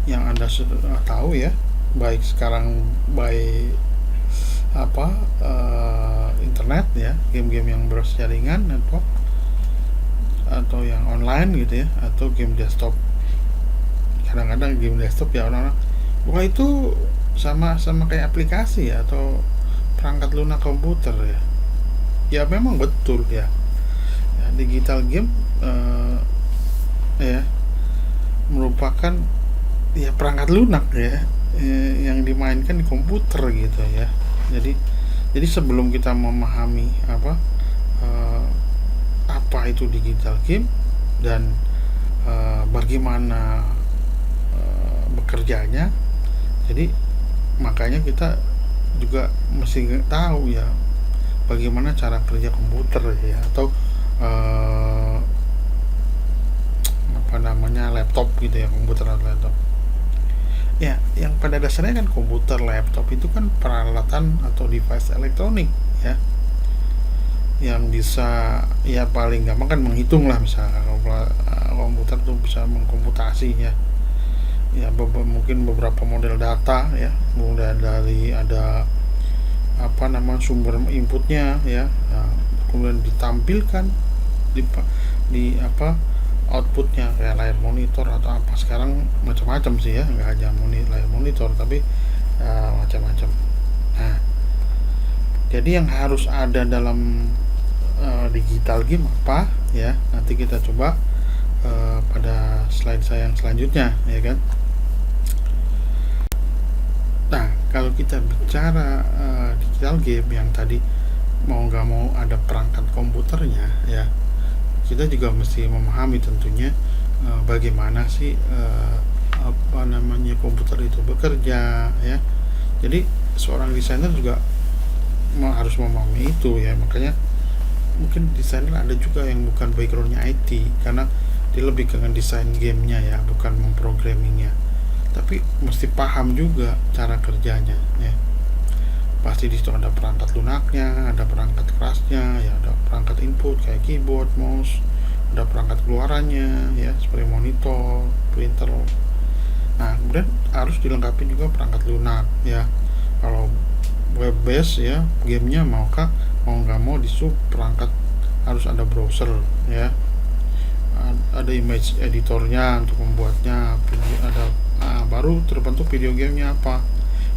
yang Anda sudah tahu ya, baik sekarang baik apa internet ya, game-game yang berjaringan network atau yang online gitu ya, atau game desktop. Kadang-kadang game desktop ya orang-orang, wah itu sama kayak aplikasi ya, atau perangkat lunak komputer ya. Ya memang betul ya, digital game ya merupakan ya perangkat lunak ya, yang dimainkan di komputer gitu ya. Jadi sebelum kita memahami apa itu digital game dan bagaimana bekerjanya, jadi makanya kita juga mesti tahu ya bagaimana cara kerja komputer ya, atau apa namanya, laptop gitu ya, komputer atau laptop ya. Yang pada dasarnya kan komputer, laptop itu kan peralatan atau device elektronik ya, yang bisa ya paling gampang kan menghitung lah. Misalnya komputer tuh bisa mengkomputasi ya, mungkin beberapa model data ya, mulai dari ada apa nama sumber inputnya ya, kemudian ditampilkan di apa outputnya, kayak layar monitor atau apa. Sekarang macam-macam sih ya, nggak hanya layar monitor tapi macam-macam. Nah, jadi yang harus ada dalam digital game apa ya, nanti kita coba pada slide saya yang selanjutnya ya kan. Nah, kalau kita bicara digital game yang tadi, mau nggak mau ada perangkat komputernya ya, kita juga mesti memahami tentunya bagaimana sih apa namanya komputer itu bekerja ya. Jadi seorang desainer juga harus memahami itu ya. Makanya mungkin desainer ada juga yang bukan backgroundnya IT, karena dia lebih ke desain gamenya ya, bukan memprogrammingnya, tapi mesti paham juga cara kerjanya ya. Pasti di situ ada perangkat lunaknya, ada perangkat kerasnya ya, ada perangkat input kayak keyboard, mouse, ada perangkat keluarannya ya seperti monitor, printer. Nah, kemudian harus dilengkapi juga perangkat lunak ya. Kalau web base ya gamenya, mau nggak mau di sub perangkat harus ada browser ya, ada image editornya untuk membuatnya, ada baru terbentuk video gamenya apa.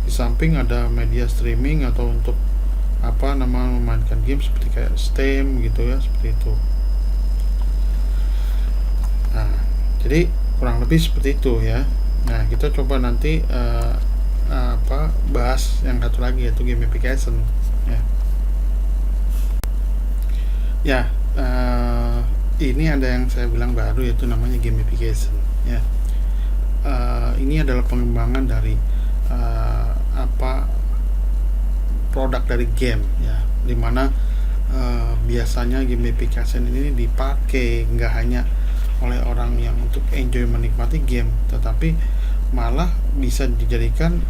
Di samping ada media streaming atau untuk apa nama memainkan game seperti kayak Steam gitu ya, seperti itu. Jadi kurang lebih seperti itu ya. Nah, kita coba nanti bahas yang satu lagi, yaitu gamification ya. Ya, ini ada yang saya bilang baru, yaitu namanya gamification ya. Ini adalah pengembangan dari produk dari game ya, dimana biasanya gamification ini dipakai nggak hanya oleh orang yang untuk enjoy menikmati game, tetapi malah bisa dijadikan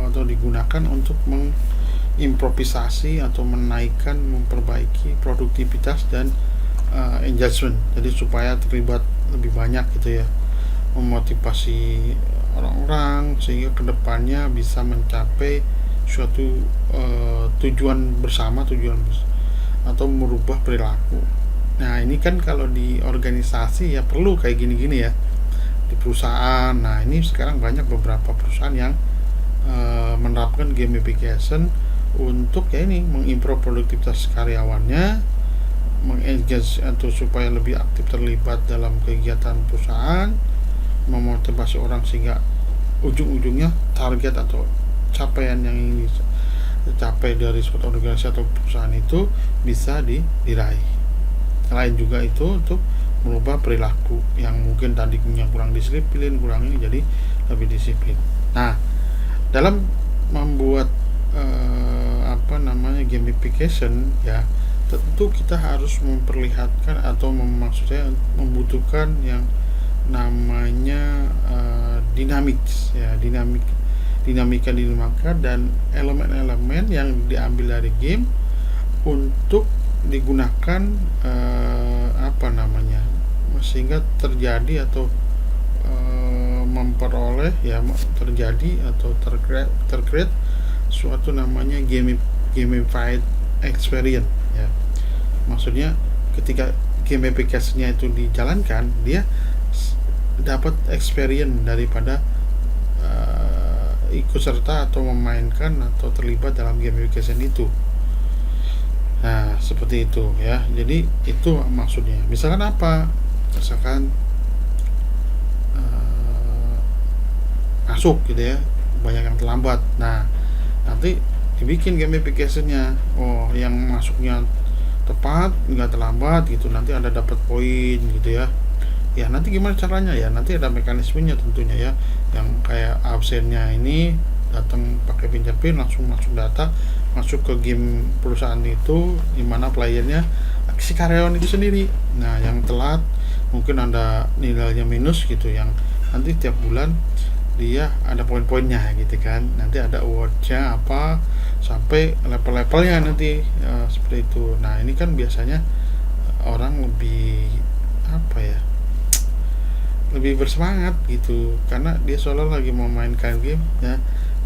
atau digunakan untuk mengimprovisasi atau menaikkan, memperbaiki produktivitas dan engagement. Jadi supaya terlibat lebih banyak gitu ya, memotivasi orang-orang sehingga kedepannya bisa mencapai suatu tujuan bersama, atau merubah perilaku. Nah, ini kan kalau di organisasi ya perlu kayak gini-gini ya, di perusahaan. Nah, ini sekarang banyak beberapa perusahaan yang menerapkan gamification untuk ya ini mengimprove produktivitas karyawannya, mengengage atau supaya lebih aktif terlibat dalam kegiatan perusahaan, memotivasi orang sehingga ujung-ujungnya target atau capaian yang ingin dicapai dari suatu organisasi atau perusahaan itu bisa diraih. Selain juga itu untuk merubah perilaku yang mungkin tadinya kurang disiplin, kurang ini jadi lebih disiplin. Nah, dalam membuat gamification ya, tentu kita harus memperlihatkan atau maksudnya membutuhkan yang namanya dinamika dan elemen-elemen yang diambil dari game untuk digunakan sehingga terjadi atau memperoleh ya, terjadi atau tercreate suatu namanya gamified experience ya. Maksudnya ketika gamification-nya itu dijalankan, dia dapat experience daripada ikut serta atau memainkan atau terlibat dalam gamification itu. Nah, seperti itu ya. Jadi itu maksudnya. Misalkan apa? Misalkan masuk gitu ya, banyak yang terlambat. Nah, nanti dibikin gamification-nya. Oh, yang masuknya tepat, nggak terlambat gitu, nanti ada dapat poin gitu ya. Ya, nanti gimana caranya ya? Nanti ada mekanismenya tentunya ya. Yang kayak absennya ini datang pakai fingerprint, langsung masuk data, masuk ke game perusahaan itu, dimana playernya si karyawan itu sendiri. Nah, yang telat mungkin ada nilainya minus gitu, yang nanti tiap bulan dia ada poin-poinnya gitu kan, nanti ada awardnya apa sampai level-levelnya nanti seperti itu. Nah, ini kan biasanya orang lebih lebih bersemangat gitu, karena dia seolah lagi mau mainkan game ya,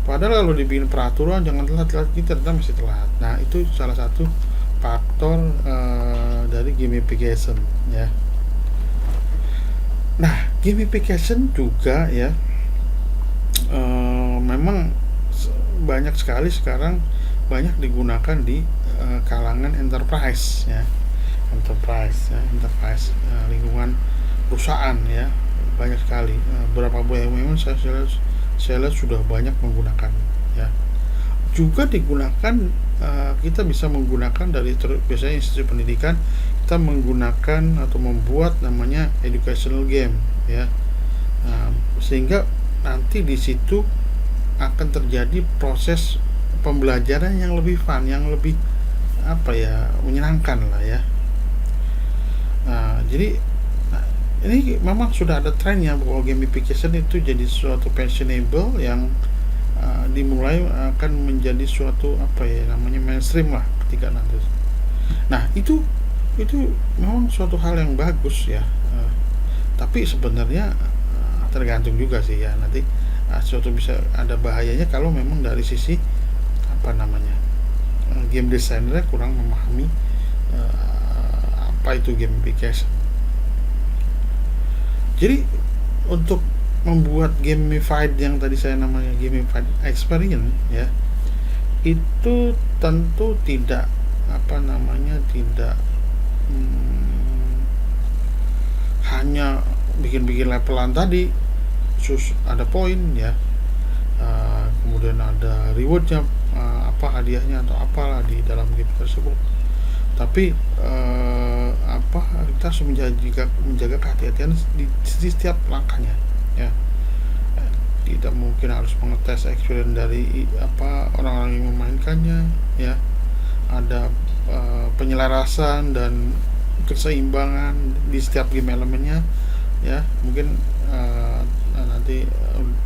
padahal kalau dibikin peraturan jangan telat-telat, kita tetap masih telat. Nah, itu salah satu faktor dari gamification ya. Nah, gamification juga ya memang banyak sekali sekarang, banyak digunakan di kalangan enterprise lingkungan perusahaan ya, banyak sekali. Beberapa BUMN saya lihat sudah banyak menggunakan ya. Juga digunakan, kita bisa menggunakan dari biasanya institusi pendidikan, kita menggunakan atau membuat namanya educational game ya. Sehingga nanti di situ akan terjadi proses pembelajaran yang lebih fun, yang lebih menyenangkan lah ya. Jadi ini memang sudah ada trennya bahwa gamification itu jadi suatu fashionable yang dimulai akan menjadi suatu mainstream lah ketika nanti. Nah, itu memang suatu hal yang bagus ya. Tapi sebenarnya tergantung juga sih ya, nanti suatu bisa ada bahayanya kalau memang dari sisi game designer kurang memahami apa itu gamification. Jadi untuk membuat gamified yang tadi saya namanya gamified experience ya, itu tentu tidak hanya bikin bikin levelan tadi, ada poin ya, kemudian ada rewardnya, apa hadiahnya atau apalah di dalam game tersebut. Tapi kita harus menjaga kehati-hatian di setiap langkahnya ya. Tidak mungkin harus mengetes experience dari orang-orang yang memainkannya ya. Ada penyelarasan dan keseimbangan di setiap game elemennya ya. Mungkin nanti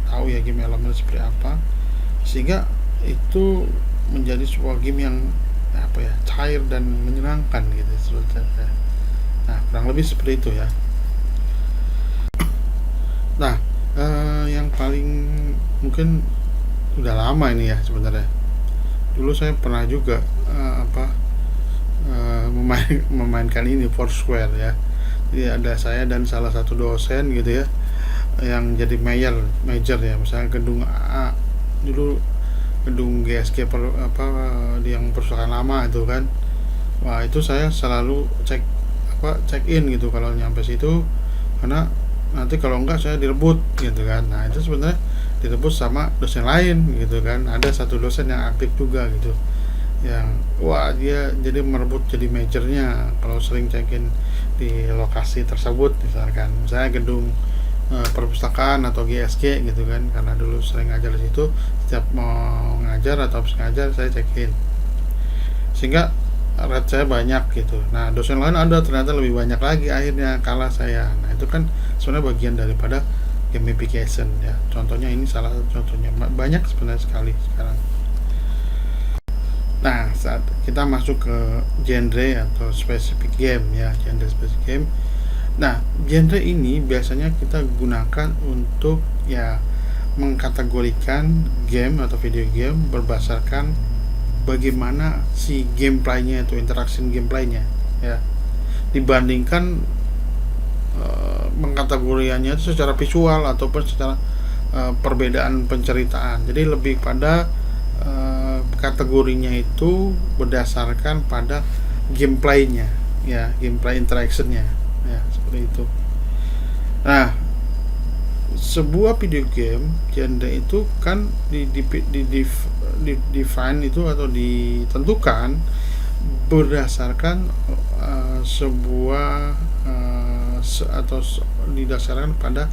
tahu ya game elemen seperti apa, sehingga itu menjadi sebuah game yang cair dan menyenangkan gitu sebetulnya. Nah, kurang lebih seperti itu ya. Nah, yang paling mungkin udah lama ini ya sebenarnya. Dulu saya pernah juga memainkan ini Foursquare ya. Jadi ada saya dan salah satu dosen gitu ya, yang jadi major ya, misalnya gedung A dulu, gedung GSG yang perusahaan lama itu kan. Wah, itu saya selalu check in gitu kalau nyampe situ, karena nanti kalau enggak saya direbut gitu kan. Nah, itu sebenarnya direbut sama dosen lain gitu kan. Ada satu dosen yang aktif juga gitu, yang dia jadi merebut jadi majornya kalau sering check in di lokasi tersebut, misalnya gedung perpustakaan atau GSG gitu kan, karena dulu sering ngajar di situ. Setiap mau ngajar atau habis ngajar saya check in, sehingga rate saya banyak gitu. Nah, dosen lain ada ternyata lebih banyak lagi, akhirnya kalah saya. Nah, itu kan sebenarnya bagian daripada gamification ya. Contohnya ini salah satu contohnya, banyak sebenarnya sekali sekarang. Nah, saat kita masuk ke genre atau specific game ya, genre specific game. Nah, genre ini biasanya kita gunakan untuk ya mengkategorikan game atau video game berdasarkan bagaimana si gameplaynya itu, interaction gameplaynya ya, dibandingkan mengkategorikannya itu secara visual ataupun secara perbedaan penceritaan. Jadi lebih pada kategorinya itu berdasarkan pada gameplaynya ya, gameplay interactionnya ya, seperti itu. Nah, sebuah video game genre itu kan define itu atau ditentukan berdasarkan sebuah atau didasarkan pada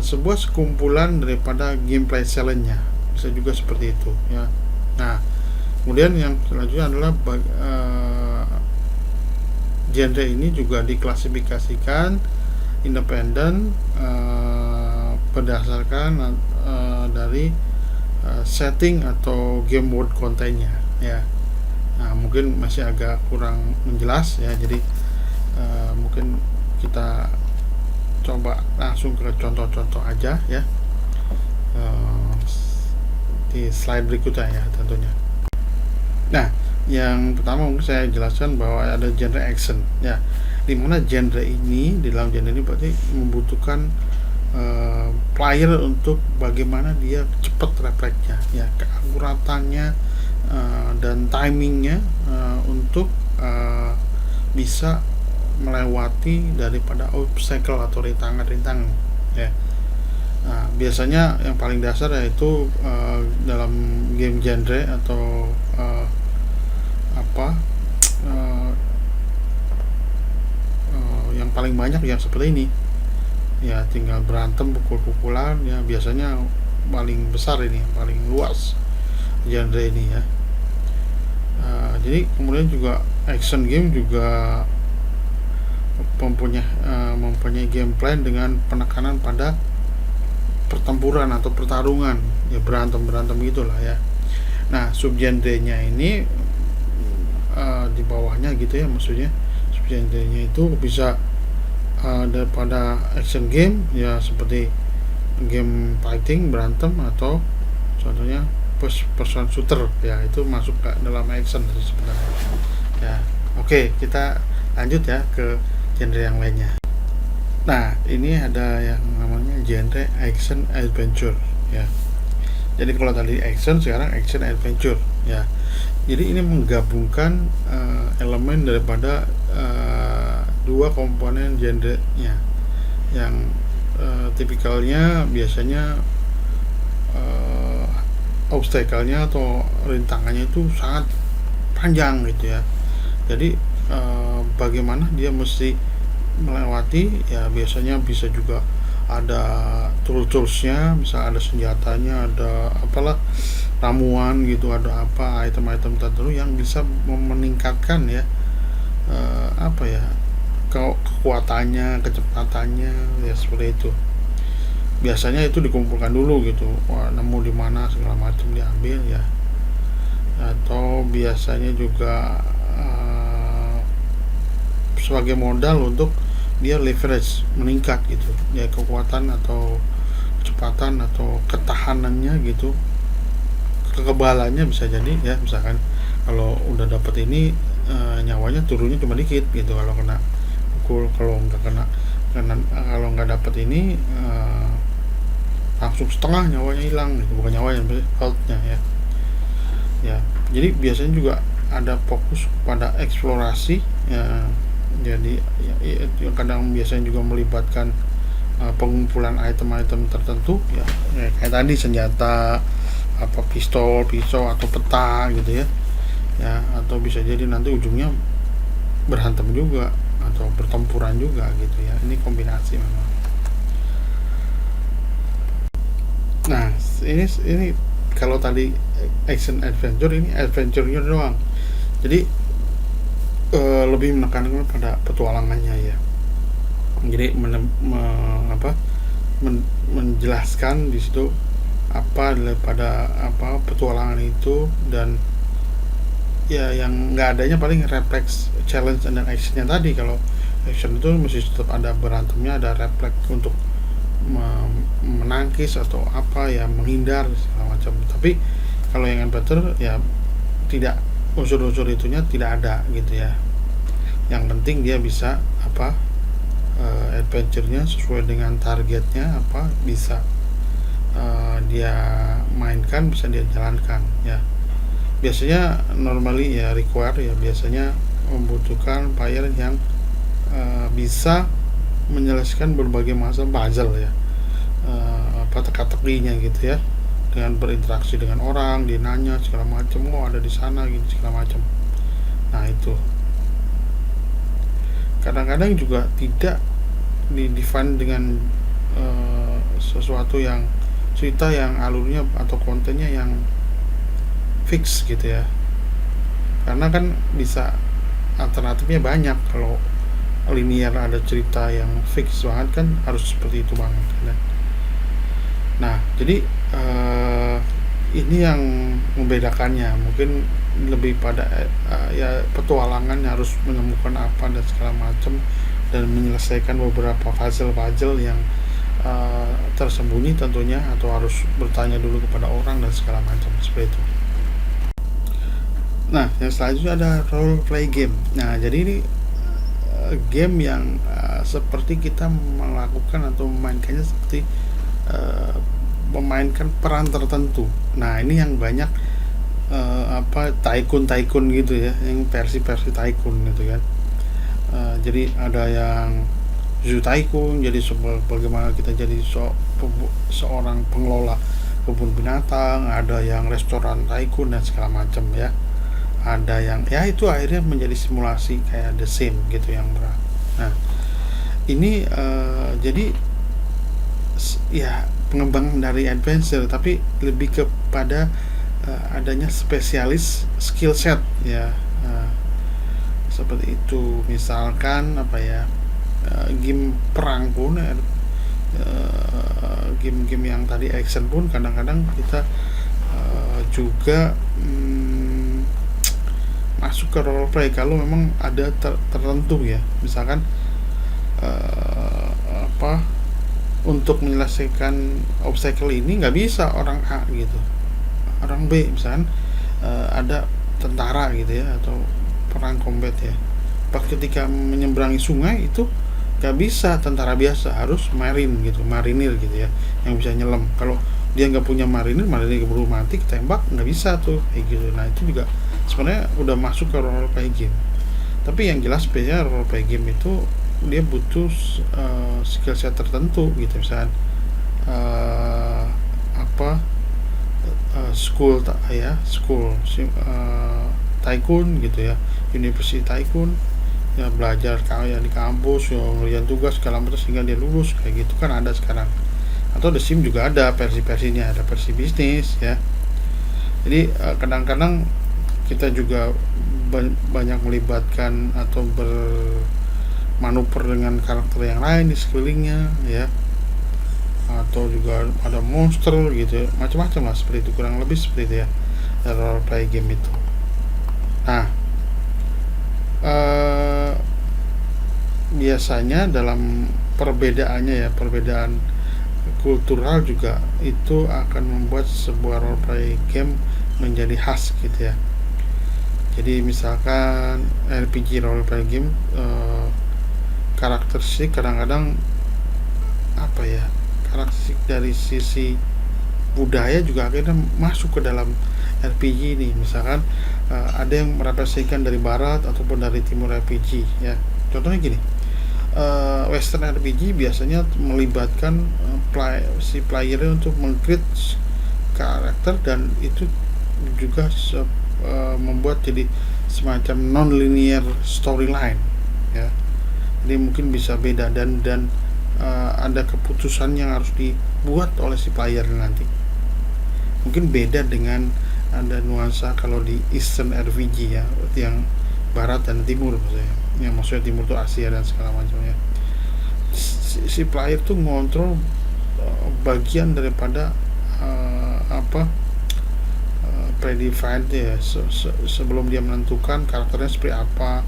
sebuah sekumpulan daripada gameplay challenge-nya, bisa juga seperti itu ya. Nah, kemudian yang selanjutnya adalah genre ini juga diklasifikasikan independen berdasarkan dari setting atau game world content-nya ya. Nah, mungkin masih agak kurang menjelas ya, jadi mungkin kita coba langsung ke contoh-contoh aja ya, di slide berikutnya ya tentunya. Nah, yang pertama mungkin saya jelaskan bahwa ada genre action ya, dimana genre ini, di dalam genre ini berarti membutuhkan player untuk bagaimana dia cepat refleksnya ya, keakuratannya dan timingnya untuk bisa melewati daripada obstacle atau rintangan ya. Nah, biasanya yang paling dasar yaitu dalam game genre atau yang paling banyak yang seperti ini ya, tinggal berantem pukul-pukulan ya, biasanya paling besar ini, paling luas genre ini ya. Jadi kemudian juga action game juga mempunyai game plan dengan penekanan pada pertempuran atau pertarungan ya, berantem gitulah ya. Nah, subgenrenya ini di bawahnya gitu ya, maksudnya subgenrenya itu bisa daripada action game ya, seperti game fighting, berantem, atau contohnya first person shooter ya, itu masuk ke dalam action sebenarnya ya. Oke, kita lanjut ya ke genre yang lainnya. Nah, ini ada yang namanya genre action adventure ya. Jadi kalau tadi action, sekarang action adventure ya. Jadi ini menggabungkan elemen daripada dua komponen genre-nya, yang tipikalnya biasanya obstacle-nya atau rintangannya itu sangat panjang gitu ya. Jadi bagaimana dia mesti melewati, ya biasanya bisa juga ada tools-toolsnya, misal ada senjatanya, ada apalah, ramuan gitu, ada apa, item-item tertentu yang bisa meningkatkan ya apa ya, kekuatannya, kecepatannya, ya seperti itu. Biasanya itu dikumpulkan dulu gitu, wah nemu di mana segala macam diambil ya. Atau biasanya juga sebagai modal untuk dia leverage meningkat gitu ya, kekuatan atau kecepatan atau ketahanannya gitu, kekebalannya bisa jadi ya. Misalkan kalau udah dapat ini, nyawanya turunnya cuma dikit gitu kalau kena pukul. Kalau kalau nggak dapat ini, langsung setengah nyawanya hilang gitu. Bukan nyawanya, healthnya ya. Ya, jadi biasanya juga ada fokus pada eksplorasi ya. Jadi ya, kadang biasanya juga melibatkan pengumpulan item-item tertentu ya, kayak tadi senjata, apa, pisau atau peta gitu ya. Ya, atau bisa jadi nanti ujungnya berhantam juga atau pertempuran juga gitu ya. Ini kombinasi memang. Nah, ini kalau tadi action adventure, ini adventure-nya doang. Jadi lebih menekankan pada petualangannya ya. Jadi menjelaskan di situ apa daripada apa petualangan itu, dan ya yang nggak adanya paling reflex, challenge, dan actionnya tadi. Kalau action itu mesti tetap ada berantemnya, ada refleks untuk menangkis atau apa ya, menghindar segala macam. Tapi kalau yang adventure ya tidak, unsur-unsur itunya tidak ada gitu ya. Yang penting dia bisa apa, adventure-nya sesuai dengan targetnya apa, bisa dia mainkan, bisa dia jalankan ya. Biasanya normally ya require ya, biasanya membutuhkan player yang bisa menyelesaikan berbagai macam puzzle ya, apa, teka-tekinya gitu ya, dengan berinteraksi dengan orang, dia nanya segala macam, oh ada di sana gitu segala macam. Nah itu kadang-kadang juga tidak di-define dengan sesuatu yang cerita yang alurnya atau kontennya yang fix gitu ya. Karena kan bisa alternatifnya banyak. Kalau linear ada cerita yang fix banget kan harus seperti itu banget kan. Nah, jadi ini yang membedakannya. Mungkin lebih pada ya petualangan, harus menemukan apa dan segala macam, dan menyelesaikan beberapa puzzle yang tersembunyi tentunya, atau harus bertanya dulu kepada orang dan segala macam seperti itu. Nah, yang selanjutnya ada role play game. Nah, jadi ini game yang seperti kita melakukan atau memainkannya seperti memainkan peran tertentu. Nah, ini yang banyak apa, tycoon gitu ya, yang versi tycoon gitu kan. Jadi ada yang Zoo Tycoon, jadi bagaimana kita jadi seorang pengelola kebun binatang. Ada yang restoran tycoon dan segala macam ya. Ada yang ya itu akhirnya menjadi simulasi kayak The Sim gitu yang berat. Nah, ini jadi ya pengembangan dari adventure, tapi lebih kepada adanya spesialis skill set ya, seperti itu. Misalkan apa ya, game perang pun game-game yang tadi action pun kadang-kadang kita juga masuk ke role play kalau memang ada tertentu ya. Misalkan apa, untuk menyelesaikan obstacle ini nggak bisa orang A gitu, orang B misalkan ada tentara gitu ya, atau perang combat ya. Pas ketika menyeberangi sungai itu gak bisa tentara biasa, harus marinir gitu ya, yang bisa nyelam. Kalau dia nggak punya marinir keburu mati ketembak, nggak bisa tuh kayak gitu. Nah itu juga sebenarnya udah masuk ke role play game. Tapi yang jelas biasanya role play game itu dia butuh skill set tertentu gitu, misalkan apa school tycoon gitu ya, university tycoon ya, belajar kayak di kampus ya, ngeliat tugas segala macam sehingga dia lulus kayak gitu kan ada sekarang. Atau The Sim juga ada versi-versinya, ada versi bisnis ya. Jadi kadang-kadang kita juga banyak melibatkan atau bermanuver dengan karakter yang lain di sekelilingnya ya, atau juga ada monster gitu, macam-macam lah seperti itu, kurang lebih seperti itu ya role play game itu. Nah, biasanya dalam perbedaan kultural juga itu akan membuat sebuah role play game menjadi khas gitu ya. Jadi misalkan RPG role play game, karakteristik kadang-kadang apa ya, karakteristik dari sisi budaya juga akhirnya masuk ke dalam RPG ini. Misalkan ada yang merepresentasikan dari barat ataupun dari timur RPG ya. Contohnya gini, Western RPG biasanya melibatkan si playernya untuk meng-create karakter, dan itu juga membuat jadi semacam non-linear storyline ya. Jadi mungkin bisa beda dan ada keputusan yang harus dibuat oleh si player nanti. Mungkin beda dengan ada nuansa kalau di Eastern RPG ya, yang barat dan timur maksudnya. Yang maksudnya timur itu Asia dan segala macamnya. Si player tuh ngontrol bagian daripada predefined ya, sebelum dia menentukan karakternya seperti apa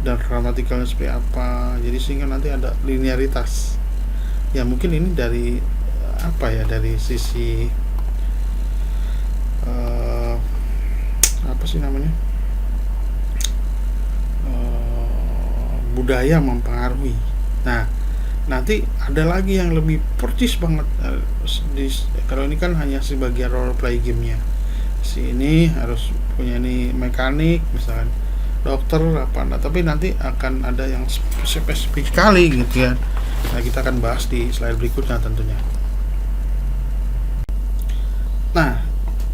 dan gramatikalnya seperti apa. Jadi sehingga nanti ada linearitas. Ya mungkin ini dari dari sisi budaya mempengaruhi. Nah, nanti ada lagi yang lebih percis banget. Kalau ini kan hanya sebagai role play gamenya, si ini harus punya nih mekanik misalkan dokter tapi nanti akan ada yang spesifik sekali gitu ya. Nah, kita akan bahas di slide berikutnya tentunya. Nah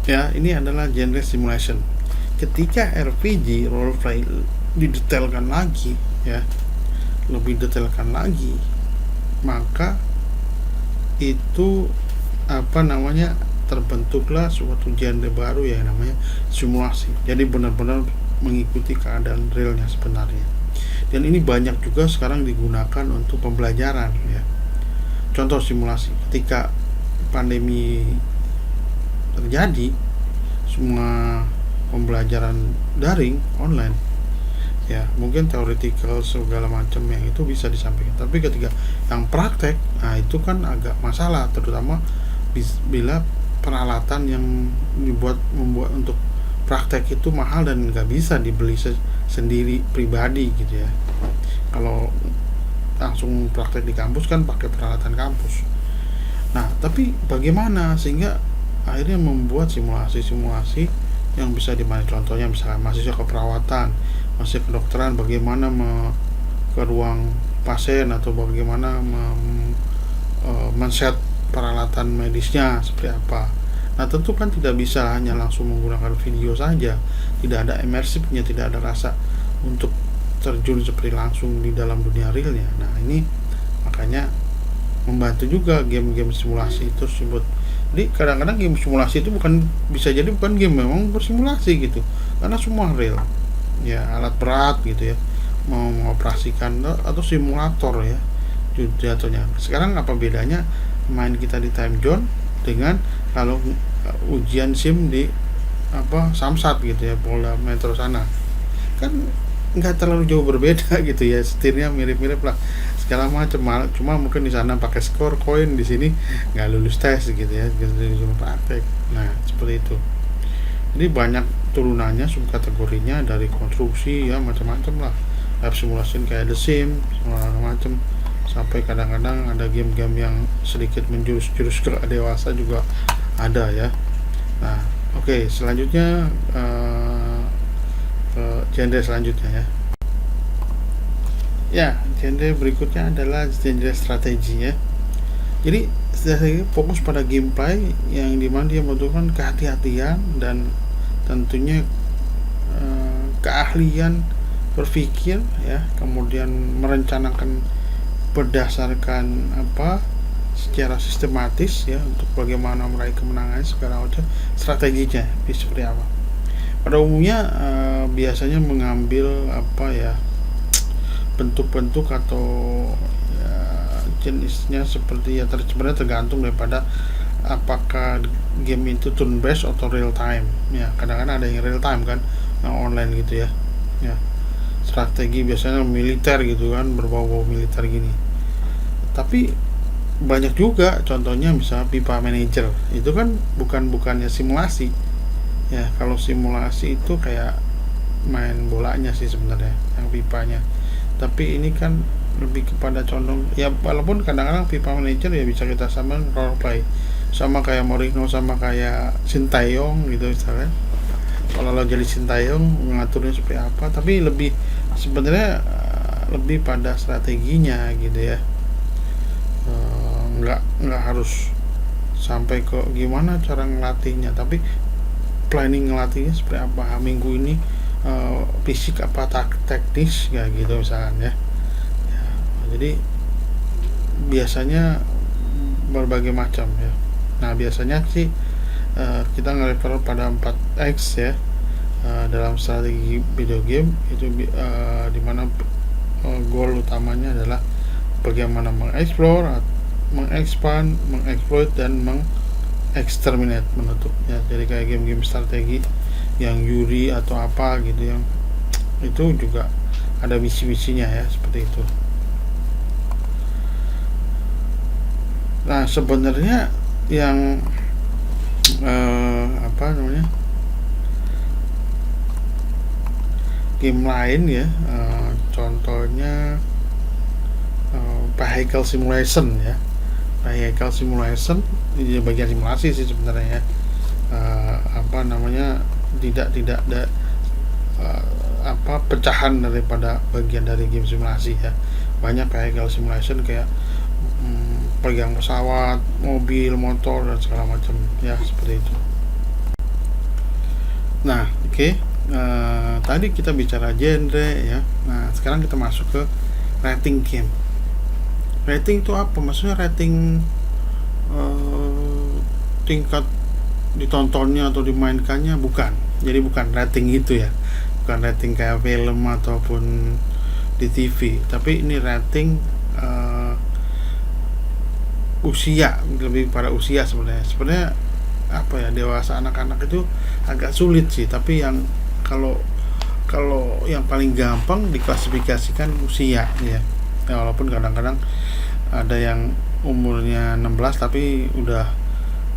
ya, ini adalah genre simulation. Ketika RPG role play didetailkan lagi ya, lebih detailkan lagi, maka itu terbentuklah suatu genre baru yang namanya simulasi. Jadi benar-benar mengikuti keadaan realnya sebenarnya. Dan ini banyak juga sekarang digunakan untuk pembelajaran ya. Contoh simulasi, ketika pandemi terjadi, semua pembelajaran daring online ya, mungkin theoretical segala macam yang itu bisa disampaikan, tapi ketika yang praktek, nah itu kan agak masalah, terutama bila peralatan yang membuat untuk praktek itu mahal dan nggak bisa dibeli sendiri pribadi gitu ya. Kalau langsung praktek di kampus kan pakai peralatan kampus. Nah, tapi bagaimana sehingga akhirnya membuat simulasi yang bisa dimana, contohnya misalnya mahasiswa keperawatan, mahasiswa kedokteran, bagaimana ke ruang pasien atau bagaimana men-set peralatan medisnya seperti apa. Nah, tentu kan tidak bisa hanya langsung menggunakan video saja, tidak ada imersifnya, tidak ada rasa untuk terjun seperti langsung di dalam dunia realnya. Nah, ini makanya membantu juga game-game simulasi itu disebut. Jadi kadang-kadang game simulasi itu bisa jadi bukan game, memang bersimulasi gitu, karena semua real ya, alat berat gitu ya, mau mengoperasikan atau simulator ya jatuhnya. Sekarang apa bedanya main kita di time zone dengan kalau ujian SIM di Samsat gitu ya, Polda Metro sana, kan nggak terlalu jauh berbeda gitu ya, setirnya mirip-mirip lah segala macam, cuma mungkin di sana pakai skor koin, di sini nggak lulus tes gitu ya, gitu cuma praktek. Nah, seperti itu. Jadi banyak turunannya, subkategorinya, dari konstruksi ya, macam-macam lah, lab simulation kayak The Sim macam, sampai kadang-kadang ada game-game yang sedikit menjurus-jurus ke dewasa juga ada ya. Nah, oke, selanjutnya ke genre selanjutnya ya. Ya, genre berikutnya adalah genre strategi ya. Jadi strategi fokus pada gameplay yang dimana dia membutuhkan kehati-hatian dan tentunya keahlian berpikir ya, kemudian merencanakan berdasarkan secara sistematis ya, untuk bagaimana meraih kemenangan segala macam, strateginya seperti apa. Pada umumnya biasanya mengambil bentuk-bentuk atau ya, jenisnya seperti ya, sebenarnya tergantung daripada apakah game itu turn based atau real time ya. Kadang-kadang ada yang real time kan, yang online gitu ya. Strategi biasanya militer gitu kan, berbau-bau militer gini. Tapi banyak juga contohnya misalnya pipa manager, itu kan bukannya simulasi ya. Kalau simulasi itu kayak main bolanya sih sebenarnya yang pipanya, tapi ini kan lebih kepada condong ya, walaupun kadang-kadang pipa manager ya bisa kita sama role play, sama kayak Morino, sama kayak Sintayong gitu misalnya. Kalau lo jadi Sintayong mengaturnya seperti apa, tapi lebih sebenarnya lebih pada strateginya gitu ya. Nggak harus sampai ke gimana cara ngelatihnya, tapi planning ngelatihnya seperti apa, minggu ini fisik apa teknis ya gitu misalnya ya. Jadi biasanya berbagai macam ya. Nah biasanya sih kita nge-refer pada 4X ya, dalam strategi video game itu, dimana goal utamanya adalah bagaimana mengeksplor, mengekspand, mengeksploit, dan mengeksterminate, menutup ya. Jadi kayak game-game strategi yang Yuri atau apa gitu, yang itu juga ada misi-misinya ya, seperti itu. Nah sebenarnya yang game lain ya, contohnya vehicle simulation ya. Vehicle simulation ini bagian simulasi sih sebenarnya ya. Tidak ada pecahan daripada bagian dari game simulasi ya. Banyak vehicle simulation kayak pegang pesawat, mobil, motor, dan segala macam ya, seperti itu. Nah oke. Tadi kita bicara genre ya. Nah sekarang kita masuk ke rating game. Rating itu apa? Maksudnya rating tingkat ditontonnya atau dimainkannya, bukan. Jadi bukan rating itu ya, bukan rating kayak film ataupun di TV, tapi ini rating usia, lebih pada usia sebenarnya dewasa, anak-anak itu agak sulit sih, tapi yang kalau yang paling gampang diklasifikasikan usia ya. Walaupun kadang-kadang ada yang umurnya 16 tapi udah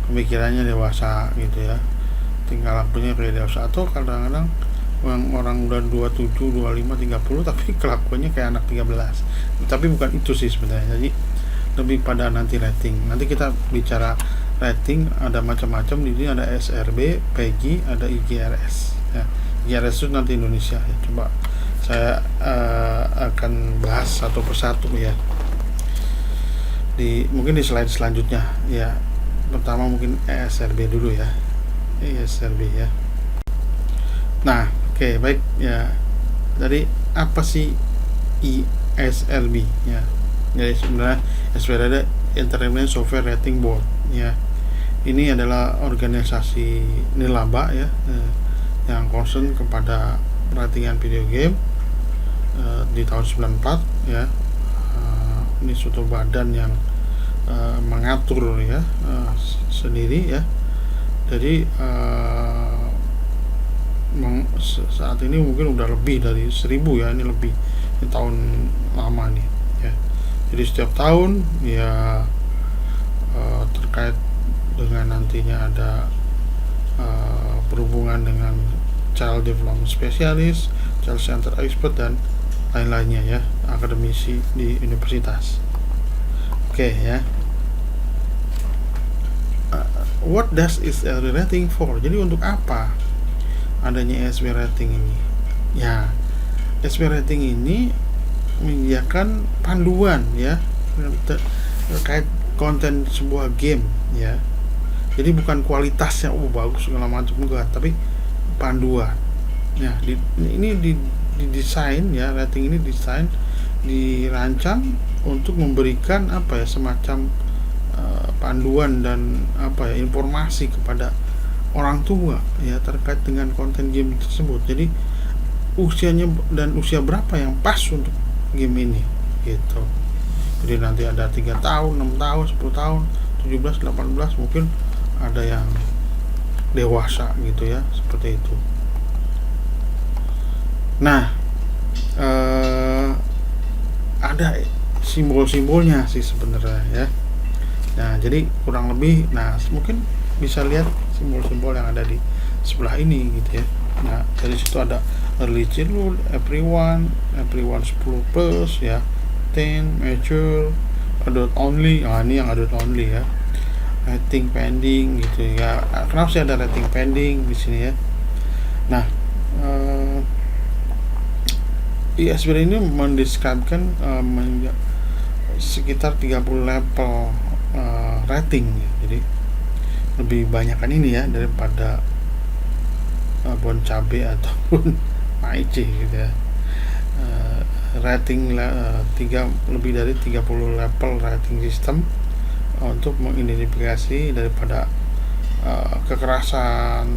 pemikirannya dewasa gitu ya, tinggal lakunya kayak dewasa, atau kadang-kadang orang udah 27, 25, 30 tapi kelakuannya kayak anak 13. Tapi bukan itu sih sebenarnya. Jadi lebih pada nanti rating. Nanti kita bicara rating, ada macam-macam. Di sini ada SRB, PEGI, ada IGRS ya. IGRS itu nanti Indonesia ya. Coba saya akan bahas satu persatu ya, mungkin di slide selanjutnya ya. Pertama mungkin ESRB dulu ya, ESRB ya. Nah oke, baik ya. Jadi apa sih ESRB ya? Jadi sebenarnya ESRB ada Internet Software Rating Board ya. Ini adalah organisasi nirlaba ya, yang concern kepada ratingan video game di tahun 94 ya. Ini suatu badan yang mengatur ya, sendiri ya. Jadi saat ini mungkin udah lebih dari 1000 ya, ini lebih, ini tahun lama nih ya. Jadi setiap tahun ya, terkait dengan nantinya ada berhubungan dengan child development specialist, child center expert, dan lain-lainnya ya, akademisi di universitas. Oke ya. What does ESRB rating for? Jadi untuk apa adanya ESRB rating ini? Ya, ESRB rating ini menyediakan panduan ya terkait konten sebuah game ya. Jadi bukan kualitasnya bagus segala macam enggak, tapi panduan. Nah, ini didesain ya, rating ini dirancang untuk memberikan apa ya, semacam panduan dan apa ya, informasi kepada orang tua ya terkait dengan konten game tersebut. Jadi usianya dan usia berapa yang pas untuk game ini gitu. Jadi nanti ada 3 tahun, 6 tahun, 10 tahun, 17, 18, mungkin ada yang dewasa gitu ya, seperti itu. Nah, ada simbol-simbolnya sih sebenarnya ya. Nah, jadi kurang lebih, nah mungkin bisa lihat simbol-simbol yang ada di sebelah ini gitu ya. Nah, dari situ ada early childhood, everyone 10 plus ya, teen, mature, adult only. Nah, ini yang adult only ya. Rating pending gitu ya. Kenapa sih ada rating pending di sini ya? Nah, ISBN ini mendeskripsikan sekitar 30 level rating ya. Jadi lebih banyak kan ini ya daripada bon cabe ataupun maici gitu ya. Rating lebih dari 30 level rating system untuk mengidentifikasi daripada kekerasan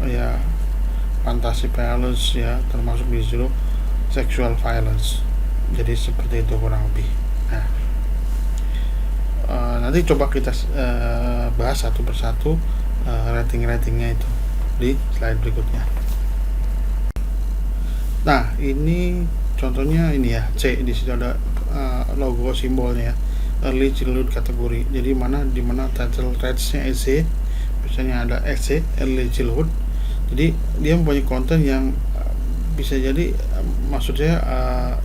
ya, fantasi violence ya, termasuk di situ sexual violence. Jadi seperti itu kurang lebih. Nah, nanti coba kita bahas satu persatu rating-ratingnya itu di slide berikutnya. Nah, ini contohnya ini ya, C, di situ ada logo simbolnya ya, early childhood kategori. Jadi di mana title rates-nya EC, biasanya ada EC, early childhood. Jadi dia mempunyai konten yang bisa jadi maksud saya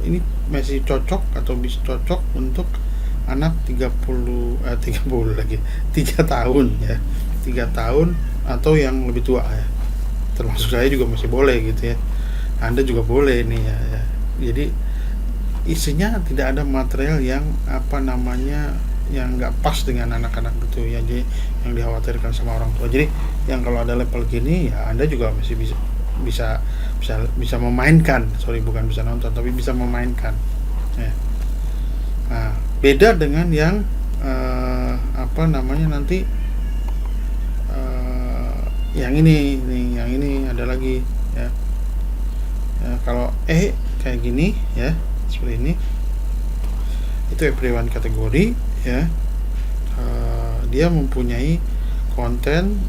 ini masih cocok atau bisa cocok untuk anak 30 lagi 3 tahun ya, 3 tahun atau yang lebih tua ya, termasuk saya juga masih boleh gitu ya, Anda juga boleh nih ya. Jadi isinya tidak ada material yang apa namanya yang nggak pas dengan anak-anak gitu ya, jadi yang dikhawatirkan sama orang tua. Jadi yang kalau ada level gini ya Anda juga masih bisa memainkan, bukan bisa nonton tapi bisa memainkan ya. Nah, beda dengan yang apa namanya nanti yang ini ada lagi ya. Kalau kayak gini ya, seperti ini, itu everyone kategori ya. Dia mempunyai konten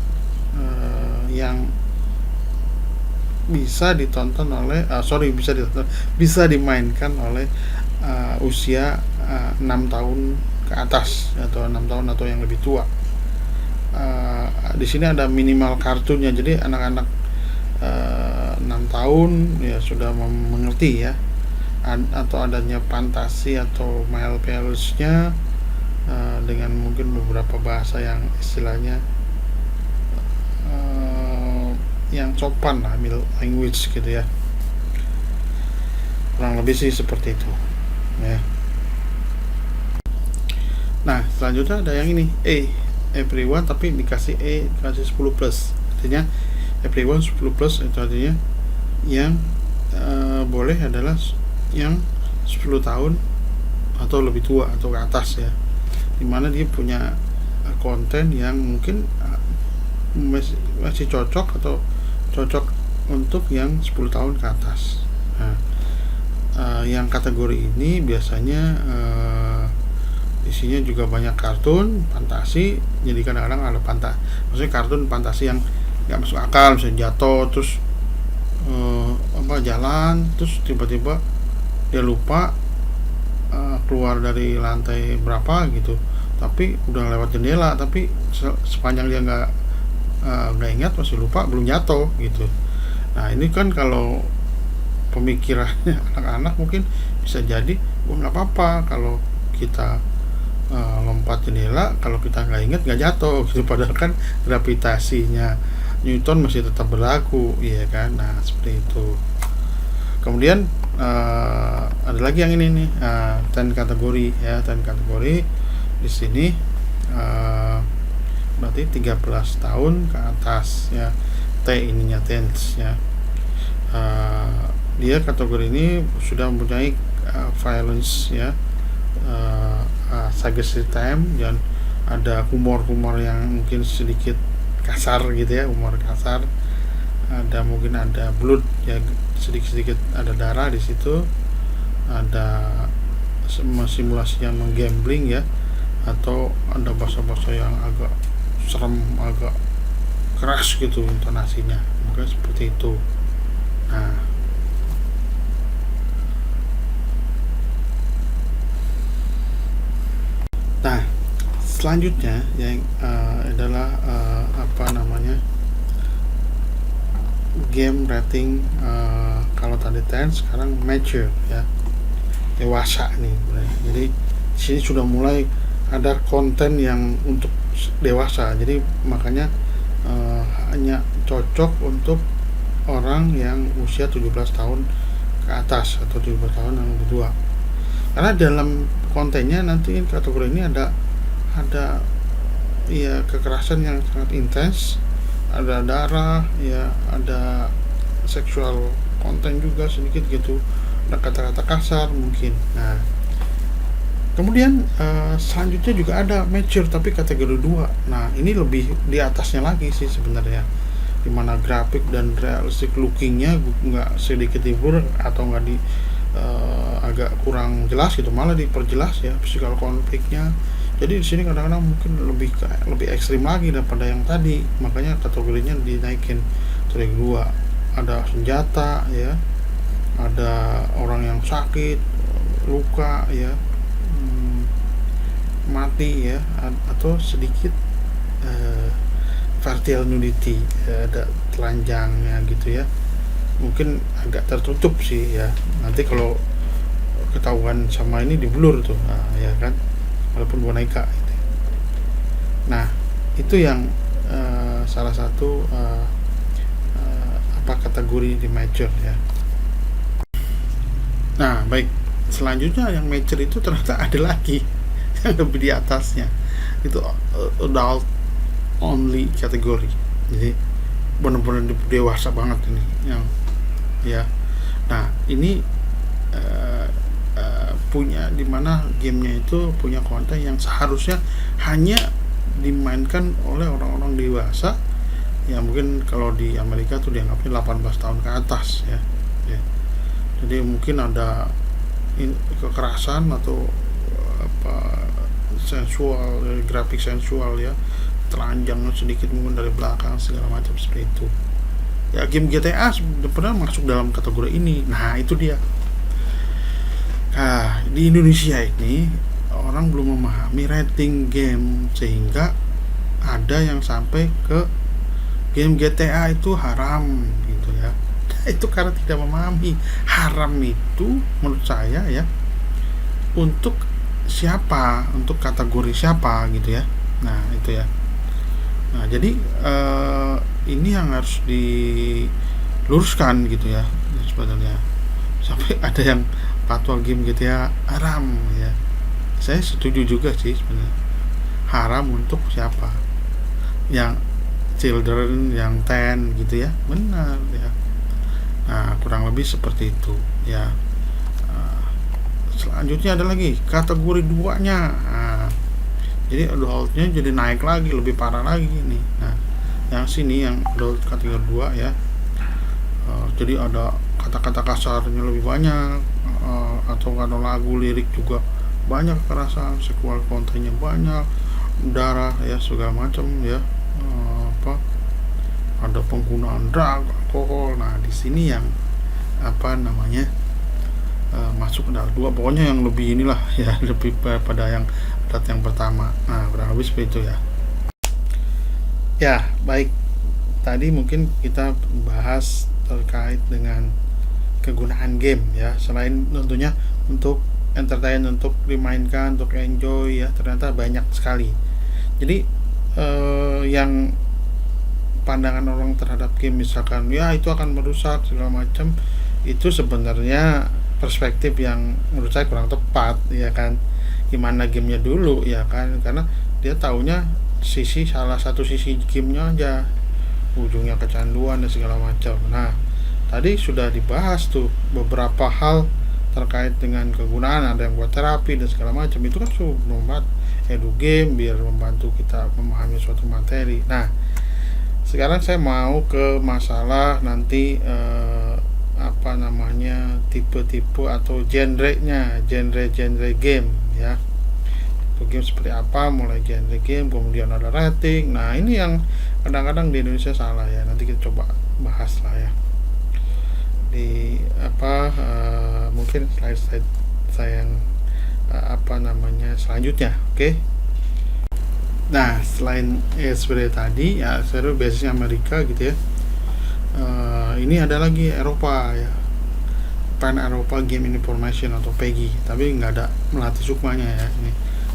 yang bisa dimainkan oleh usia 6 tahun ke atas atau 6 tahun atau yang lebih tua. Di sini ada minimal kartunnya, jadi anak-anak 6 tahun ya sudah mengerti ya, atau adanya fantasi atau male violence-nya dengan mungkin beberapa bahasa yang istilahnya yang sopan lah, middle language gitu ya, kurang lebih sih seperti itu ya. Nah, selanjutnya ada yang ini everyone, tapi dikasih dikasih 10 plus, artinya everyone 10 plus itu artinya yang boleh adalah yang 10 tahun atau lebih tua atau ke atas ya, dimana dia punya konten yang mungkin masih cocok untuk yang 10 tahun ke atas. Nah, yang kategori ini biasanya isinya juga banyak kartun fantasi, jadi kadang-kadang ada maksudnya kartun fantasi yang nggak masuk akal, misalnya jatuh terus jalan terus tiba-tiba dia lupa keluar dari lantai berapa gitu, tapi udah lewat jendela, tapi sepanjang dia nggak ingat, masih lupa, belum jatuh gitu. Nah, ini kan kalau pemikirannya anak-anak mungkin bisa jadi nggak apa-apa kalau kita lompat jendela, kalau kita nggak ingat nggak jatuh gitu, padahal kan gravitasinya Newton masih tetap berlaku ya kan. Nah, seperti itu. Kemudian ada lagi yang ini nih, 10 kategori ya, 10 kategori di sini berarti 13 tahun ke atas ya, T ininya teens ya. Dia kategori ini sudah mempunyai violence ya, suggestive time, dan ada humor yang mungkin sedikit kasar gitu ya, humor kasar. Mungkin ada blood ya, sedikit ada darah di situ. Ada simulasi yang menggambling ya, atau ada bahasa-bahasa yang agak serem, agak keras gitu intonasinya, mungkin seperti itu. Nah, selanjutnya yang adalah game rating. Kalau tadi 10, sekarang mature ya, dewasa nih. Jadi di sini sudah mulai ada konten yang untuk dewasa, jadi makanya hanya cocok untuk orang yang usia 17 tahun ke atas atau 17 tahun yang lebih tua. Karena dalam kontennya nanti kategori ini ada ya kekerasan yang sangat intens, ada darah ya, ada seksual konten juga sedikit gitu, ada kata-kata kasar mungkin. Nah, kemudian selanjutnya juga ada mature tapi kategori 2. Nah, ini lebih di atasnya lagi sih sebenarnya, dimana grafik dan realistic lookingnya nggak sedikit hibur atau nggak agak kurang jelas gitu, malah diperjelas ya physical konfliknya. Jadi di sini kadang-kadang mungkin lebih ekstrim lagi daripada yang tadi, makanya kategorinya dinaikin kategori 2. Ada senjata ya, ada orang yang sakit, luka ya, mati ya, atau sedikit vertical nudity ya, ada telanjangnya gitu ya. Mungkin agak tertutup sih ya, nanti kalau ketahuan sama ini di blur tuh, ya kan, walaupun boneka gitu. Nah, itu yang salah satu kategori di mature ya. Nah, baik, selanjutnya yang mature itu ternyata ada lagi yang lebih di atasnya, itu adult only kategori. Jadi benar-benar dewasa banget ini yang ya. Nah, ini punya, dimana gamenya itu punya konten yang seharusnya hanya dimainkan oleh orang-orang dewasa ya, mungkin kalau di Amerika tuh dianggapnya 18 tahun ke atas ya. Jadi mungkin ada kekerasan atau sensual, grafik sensual ya, telanjang sedikit mungkin dari belakang segala macam seperti itu ya. Game GTA sebenarnya masuk dalam kategori ini. Nah, itu dia. Nah, di Indonesia ini orang belum memahami rating game, sehingga ada yang sampai ke game GTA itu haram gitu ya. Itu karena tidak memahami haram itu menurut saya ya, untuk siapa, untuk kategori siapa gitu ya. Nah, itu ya. Nah, jadi ini yang harus diluruskan gitu ya sebenarnya. Sampai ada yang fatwa game GTA haram ya. Saya setuju juga sih sebenarnya. Haram untuk siapa? Yang children, yang 10 gitu ya. Benar ya. Nah, kurang lebih seperti itu ya. Selanjutnya ada lagi kategori 2-nya. Nah, jadi adultnya jadi naik lagi, lebih parah lagi nih. Nah, yang sini yang adult kategori 2 ya. Jadi ada kata-kata kasarnya lebih banyak, atau ada lagu lirik juga banyak, kekerasan seksual kontennya banyak, darah ya segala macam ya, ada penggunaan drug, alkohol. Nah, di sini yang masuk ke dalam 2, pokoknya yang lebih inilah ya, lebih pada yang berat yang pertama. Nah, kurang lebih seperti itu ya. Ya, baik. Tadi mungkin kita bahas terkait dengan kegunaan game ya, selain tentunya untuk entertain, untuk dimainkan, untuk enjoy ya, ternyata banyak sekali. Jadi yang pandangan orang terhadap game misalkan ya itu akan merusak segala macam, itu sebenarnya perspektif yang menurut saya kurang tepat, ya kan. Gimana gamenya dulu, ya kan, karena dia taunya salah satu sisi gamenya aja, ujungnya kecanduan dan segala macam. Nah, tadi sudah dibahas tuh beberapa hal terkait dengan kegunaan, ada yang buat terapi dan segala macam. Itu kan sudah membuat edu game biar membantu kita memahami suatu materi. Nah, sekarang saya mau ke masalah nanti apa namanya, tipe-tipe atau genre game, ya. Game seperti apa, mulai genre game, kemudian ada rating. Nah, ini yang kadang-kadang di Indonesia salah ya. Nanti kita coba bahas lah ya di apa mungkin slide saya yang apa namanya selanjutnya. Oke. Nah, selain seperti tadi ya, saya basisnya Amerika gitu ya. Ini ada lagi Eropa ya, Pan Eropa Game Information atau PEGI, tapi nggak ada melatih sukmanya ya, ini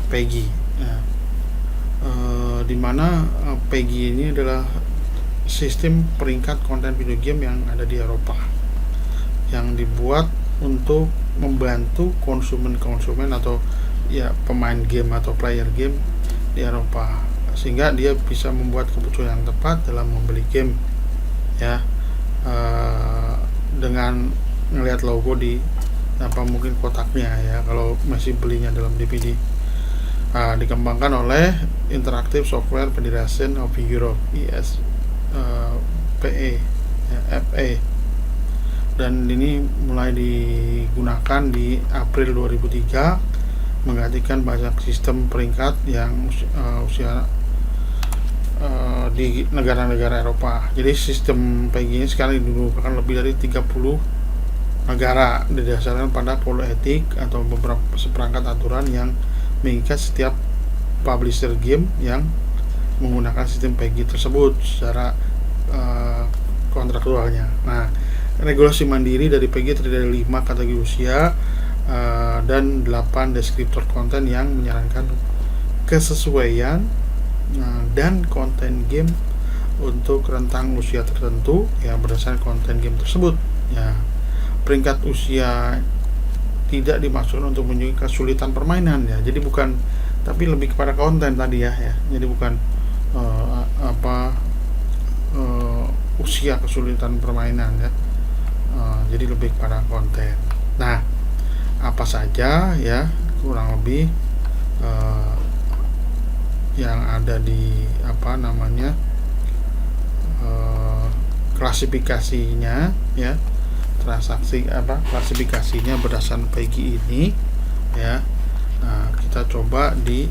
PEGI ya. Dimana PEGI ini adalah sistem peringkat konten video game yang ada di Eropa, yang dibuat untuk membantu konsumen atau ya pemain game atau player game di Eropa, sehingga dia bisa membuat keputusan yang tepat dalam membeli game ya, dengan ngelihat logo di apa mungkin kotaknya ya, kalau masih belinya dalam DVD. Dikembangkan oleh Interactive Software Federation of Europe ISPE ya, FA, dan ini mulai digunakan di April 2003, menggantikan banyak sistem peringkat yang usia di negara-negara Eropa. Jadi sistem PEGI ini sekarang digunakan lebih dari 30 negara, didasarkan pada kode etik atau beberapa seperangkat aturan yang mengikat setiap publisher game yang menggunakan sistem PEGI tersebut secara kontraktualnya. Nah, regulasi mandiri dari PEGI terdiri dari 5 kategori usia dan 8 deskriptor konten yang menyarankan kesesuaian dan konten game untuk rentang usia tertentu ya, berdasarkan konten game tersebut ya. Peringkat usia tidak dimaksudkan untuk menunjukkan kesulitan permainan ya, jadi bukan, tapi lebih kepada konten tadi ya, jadi bukan usia kesulitan permainan ya, jadi lebih kepada konten. Nah, apa saja ya kurang lebih yang ada di apa namanya klasifikasinya ya, transaksi apa klasifikasinya berdasarkan PEGI ini ya. Nah, kita coba di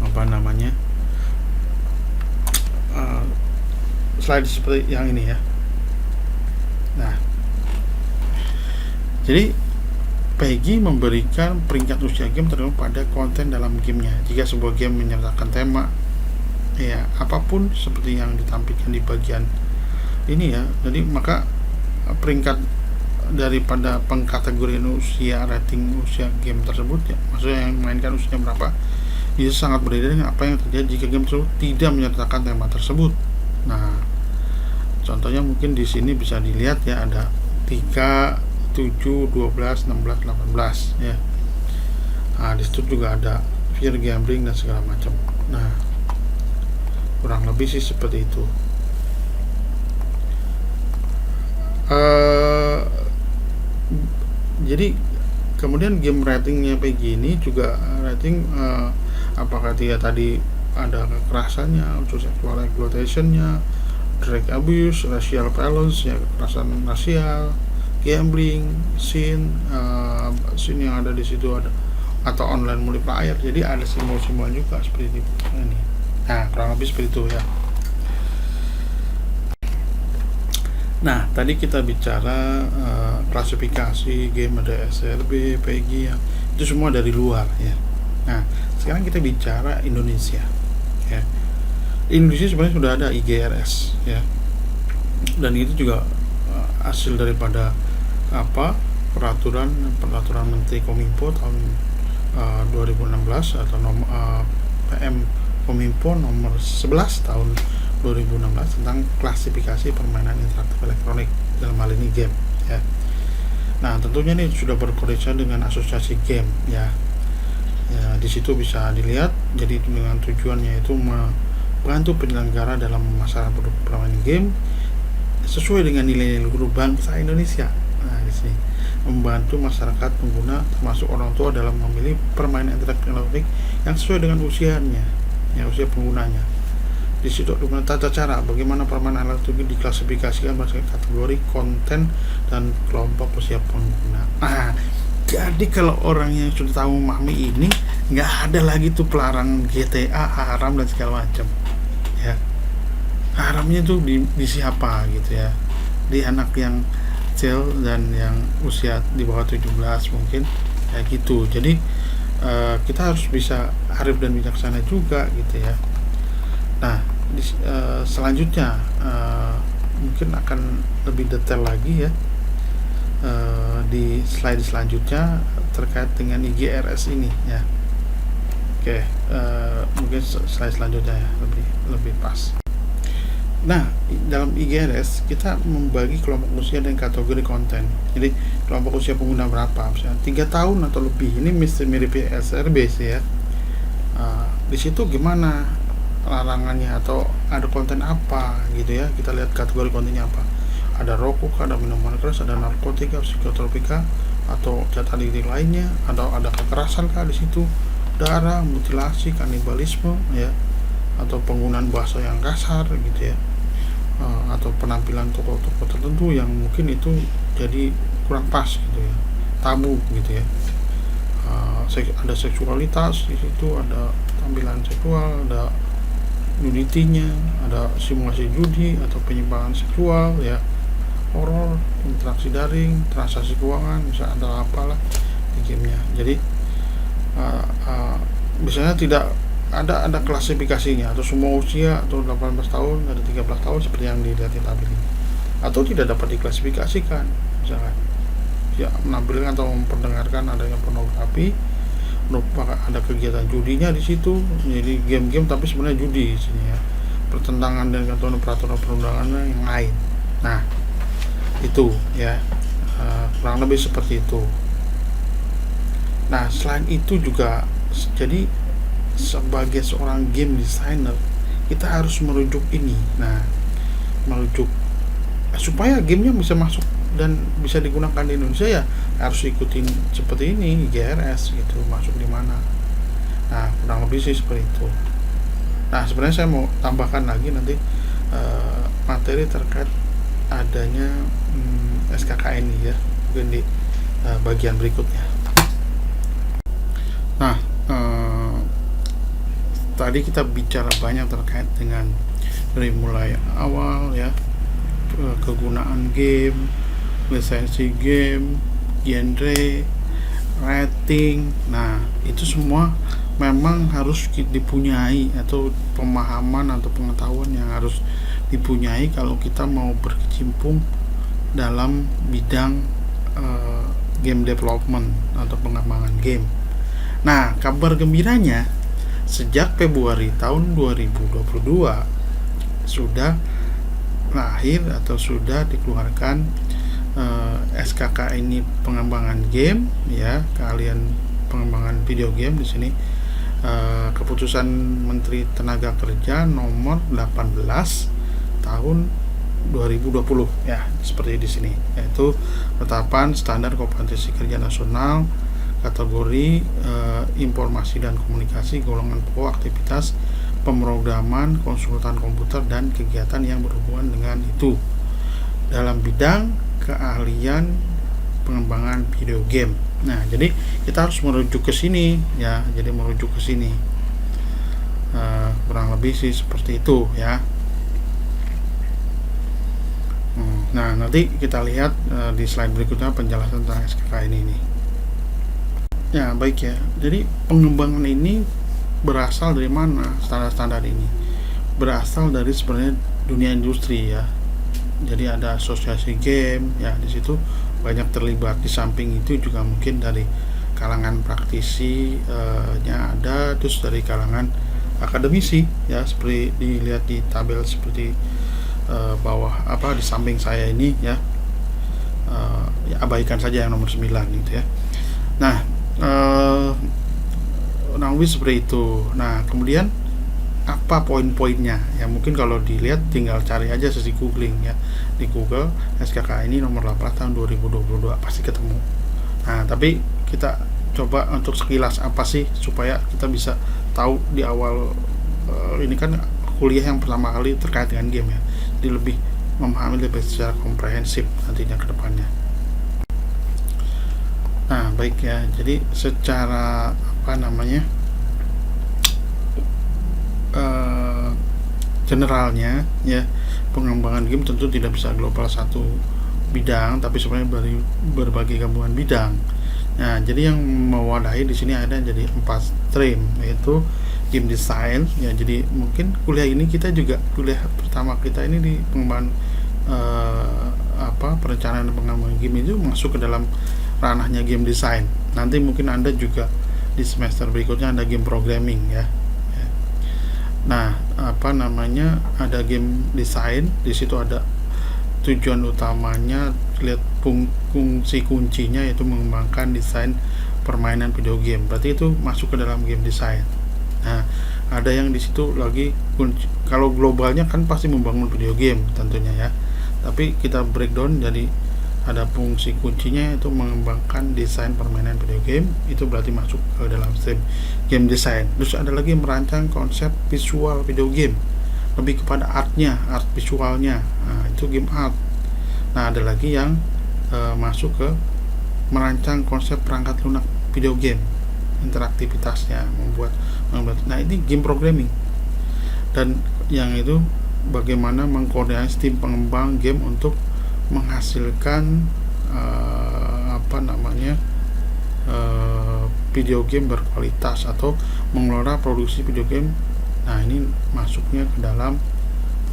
apa namanya slide seperti yang ini ya. Nah, jadi PEGI memberikan peringkat usia game tergantung pada konten dalam gamenya. Jika sebuah game menyertakan tema ya apapun seperti yang ditampilkan di bagian ini ya, jadi maka peringkat daripada pengkategorian usia, rating usia game tersebut ya, maksudnya yang mainkan usianya berapa, itu sangat berbeda dengan apa yang terjadi jika game tersebut tidak menyertakan tema tersebut. Nah, contohnya mungkin di sini bisa dilihat ya, ada 3, 7, 12, 16, 18 ya. Nah, di situ juga ada fear gambling dan segala macam. Nah, kurang lebih sih seperti itu. Jadi kemudian game ratingnya PEGI ini juga rating apakah dia tadi ada kekerasannya, unsur sexual exploitationnya, drug abuse, racial violence ya, kekerasan rasial, gambling, scene yang ada di situ ada, atau online multiplayer. Jadi ada simbol-simbol juga seperti ini. Nah, kurang lebih seperti itu ya. Nah, tadi kita bicara klasifikasi game, ada SRB, PEGI ya, itu semua dari luar ya. Nah, sekarang kita bicara Indonesia ya. Indonesia sebenarnya sudah ada IGRS ya, dan itu juga hasil daripada apa peraturan Menteri Kominfo tahun 2016 atau PM Kominfo nomor 11 tahun 2016 tentang klasifikasi permainan interaktif elektronik, dalam hal ini game ya. Nah, tentunya ini sudah berkoordinasi dengan asosiasi game ya. Ya, di situ bisa dilihat. Jadi dengan tujuannya itu membantu penyelenggara dalam memasarkan produk permainan game sesuai dengan nilai-nilai luhur bangsa Indonesia. Nah, di sini membantu masyarakat pengguna termasuk orang tua dalam memilih permainan interaktif elektronik yang sesuai dengan usianya, ya, usia penggunanya. Di situ ada tata cara bagaimana permainan elektronik diklasifikasikan berdasarkan kategori, konten, dan kelompok usia pengguna. Nah, jadi kalau orang yang sudah tahu memahami ini, nggak ada lagi tuh pelarangan GTA haram dan segala macam, ya. Haramnya tuh di siapa gitu ya? Di anak yang kecil dan yang usia di bawah 17 mungkin, ya gitu. Jadi kita harus bisa arif dan bijaksana juga gitu ya. Nah, selanjutnya mungkin akan lebih detail lagi ya di slide selanjutnya terkait dengan IGRS ini ya. Oke, mungkin slide selanjutnya ya lebih pas. Nah, dalam IGRS kita membagi kelompok usia dan kategori konten. Jadi kelompok usia pengguna berapa, misalnya 3 tahun atau lebih. Ini mirip SRB sih ya. Di situ gimana larangannya atau ada konten apa gitu ya. Kita lihat kategori kontennya apa. Ada rokok, ada minuman keras, ada narkotika, psikotropika, atau zat aditif lainnya, ada kekerasan kah di situ, darah, mutilasi, kanibalisme ya, atau penggunaan bahasa yang kasar gitu ya, atau penampilan tokoh-tokoh tertentu yang mungkin itu jadi kurang pas gitu ya, tabu gitu ya. Ada seksualitas di situ, ada tampilan seksual, ada nuditinya, ada simulasi judi atau penyimpangan seksual ya, horor, interaksi daring, transaksi keuangan, misalnya ada apalah di gamenya. Jadi misalnya tidak ada klasifikasinya, atau semua usia, atau 18 tahun, ada 13 tahun seperti yang dilihat di tabel ini, atau tidak dapat diklasifikasikan, misalnya ya menampilkan atau memperdengarkan adanya pornografi, ada kegiatan judinya di situ, jadi game-game tapi sebenarnya judi di sini ya, pertentangan dengan peraturan perundangan yang lain. Nah, itu ya kurang lebih seperti itu. Nah, selain itu juga, jadi sebagai seorang game designer kita harus merujuk ini. Nah, merujuk supaya gamenya bisa masuk dan bisa digunakan di Indonesia, ya harus ikutin seperti ini GRS gitu, masuk di mana. Nah, kurang lebih sih seperti itu. Nah, sebenarnya saya mau tambahkan lagi nanti materi terkait adanya SKK ini ya, mungkin di bagian berikutnya. Nah, tadi kita bicara banyak terkait dengan dari mulai awal ya, kegunaan game, lisensi game, genre, rating. Nah, itu semua memang harus dipunyai, atau pemahaman atau pengetahuan yang harus dipunyai kalau kita mau berkecimpung dalam bidang game development atau pengembangan game. Nah, kabar gembiranya sejak Februari tahun 2022 sudah lahir atau sudah dikeluarkan SKK ini pengembangan game ya, keahlian pengembangan video game di sini. Keputusan Menteri Tenaga Kerja nomor 18 tahun 2020 ya, seperti di sini, yaitu penetapan standar kompetensi kerja nasional kategori informasi dan komunikasi, golongan pokok aktivitas pemrograman, konsultan komputer, dan kegiatan yang berhubungan dengan itu dalam bidang keahlian pengembangan video game. Nah, jadi kita harus merujuk ke sini ya, jadi merujuk ke sini kurang lebih sih seperti itu ya. Nah, nanti kita lihat di slide berikutnya penjelasan tentang SKK ini nih. Ya, baik ya. Jadi pengembangan ini berasal dari mana? Standar-standar ini berasal dari sebenarnya dunia industri ya. Jadi ada asosiasi game ya, di situ banyak terlibat. Di samping itu juga mungkin dari kalangan praktisi nya ada, terus dari kalangan akademisi ya, seperti dilihat di tabel seperti bawah di samping saya ini ya. Ya abaikan saja yang nomor 9 gitu ya. Nah, kurang lebih seperti itu. Nah, kemudian apa poin-poinnya ya, mungkin kalau dilihat tinggal cari aja sesi googling ya di Google, SKK ini nomor 18 tahun 2022 pasti ketemu. Nah, tapi kita coba untuk sekilas apa sih supaya kita bisa tahu di awal ini kan kuliah yang pertama kali terkait dengan game ya, jadi lebih memahami lebih secara komprehensif nantinya ke depannya. Nah, baik ya, jadi secara generalnya ya, pengembangan game tentu tidak bisa global satu bidang, tapi sebenarnya dari berbagai gabungan bidang. Nah, jadi yang mewadahi di sini ada jadi 4 stream, yaitu game design ya. Jadi mungkin kuliah ini kita juga kuliah pertama kita ini di pengembangan perencanaan dan pengembangan game itu masuk ke dalam ranahnya game design. Nanti mungkin Anda juga di semester berikutnya ada game programming ya. Nah, ada game design, di situ ada tujuan utamanya, lihat fungsi kuncinya yaitu mengembangkan desain permainan video game. Berarti itu masuk ke dalam game design. Nah, ada yang di situ lagi kalau globalnya kan pasti membangun video game tentunya ya. Tapi kita breakdown jadi ada fungsi kuncinya yaitu mengembangkan desain permainan video game, itu berarti masuk ke dalam stream game design. Terus ada lagi merancang konsep visual video game, lebih kepada art visualnya, nah, itu game art. Nah, ada lagi yang masuk ke merancang konsep perangkat lunak video game, interaktivitasnya, membuat. Nah, ini game programming. Dan yang itu bagaimana mengkoordinasi tim pengembang game untuk menghasilkan video game berkualitas atau mengelola produksi video game. Nah, ini masuknya ke dalam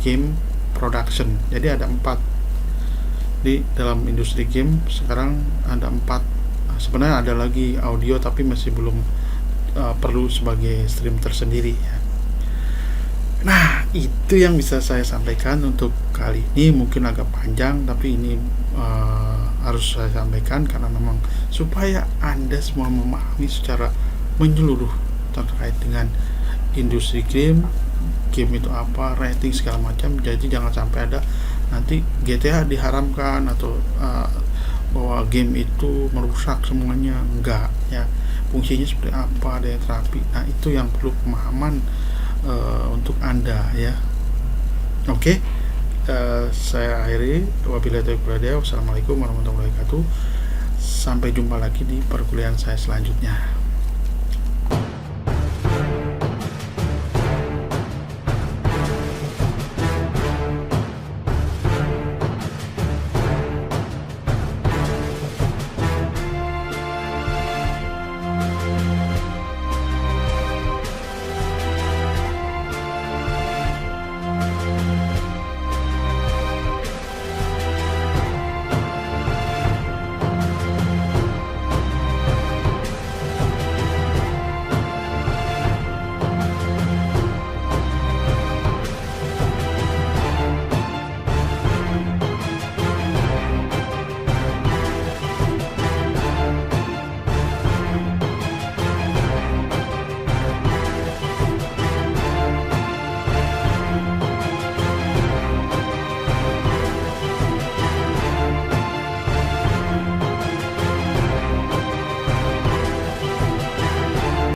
game production. Jadi ada 4 di dalam industri game sekarang, ada 4. Sebenarnya ada lagi audio tapi masih belum perlu sebagai stream tersendiri ya. Nah, itu yang bisa saya sampaikan untuk kali ini. Mungkin agak panjang, tapi ini harus saya sampaikan karena memang supaya Anda semua memahami secara menyeluruh terkait dengan industri game itu apa, rating segala macam. Jadi jangan sampai ada nanti GTA diharamkan atau bahwa game itu merusak semuanya. Enggak ya, fungsinya seperti apa, daya terapi. Nah, itu yang perlu pemahaman untuk Anda ya. Oke, saya akhiri. Wabillahi taufiq wal hidayah. Wassalamualaikum warahmatullahi wabarakatuh. Sampai jumpa lagi di perkuliahan saya selanjutnya.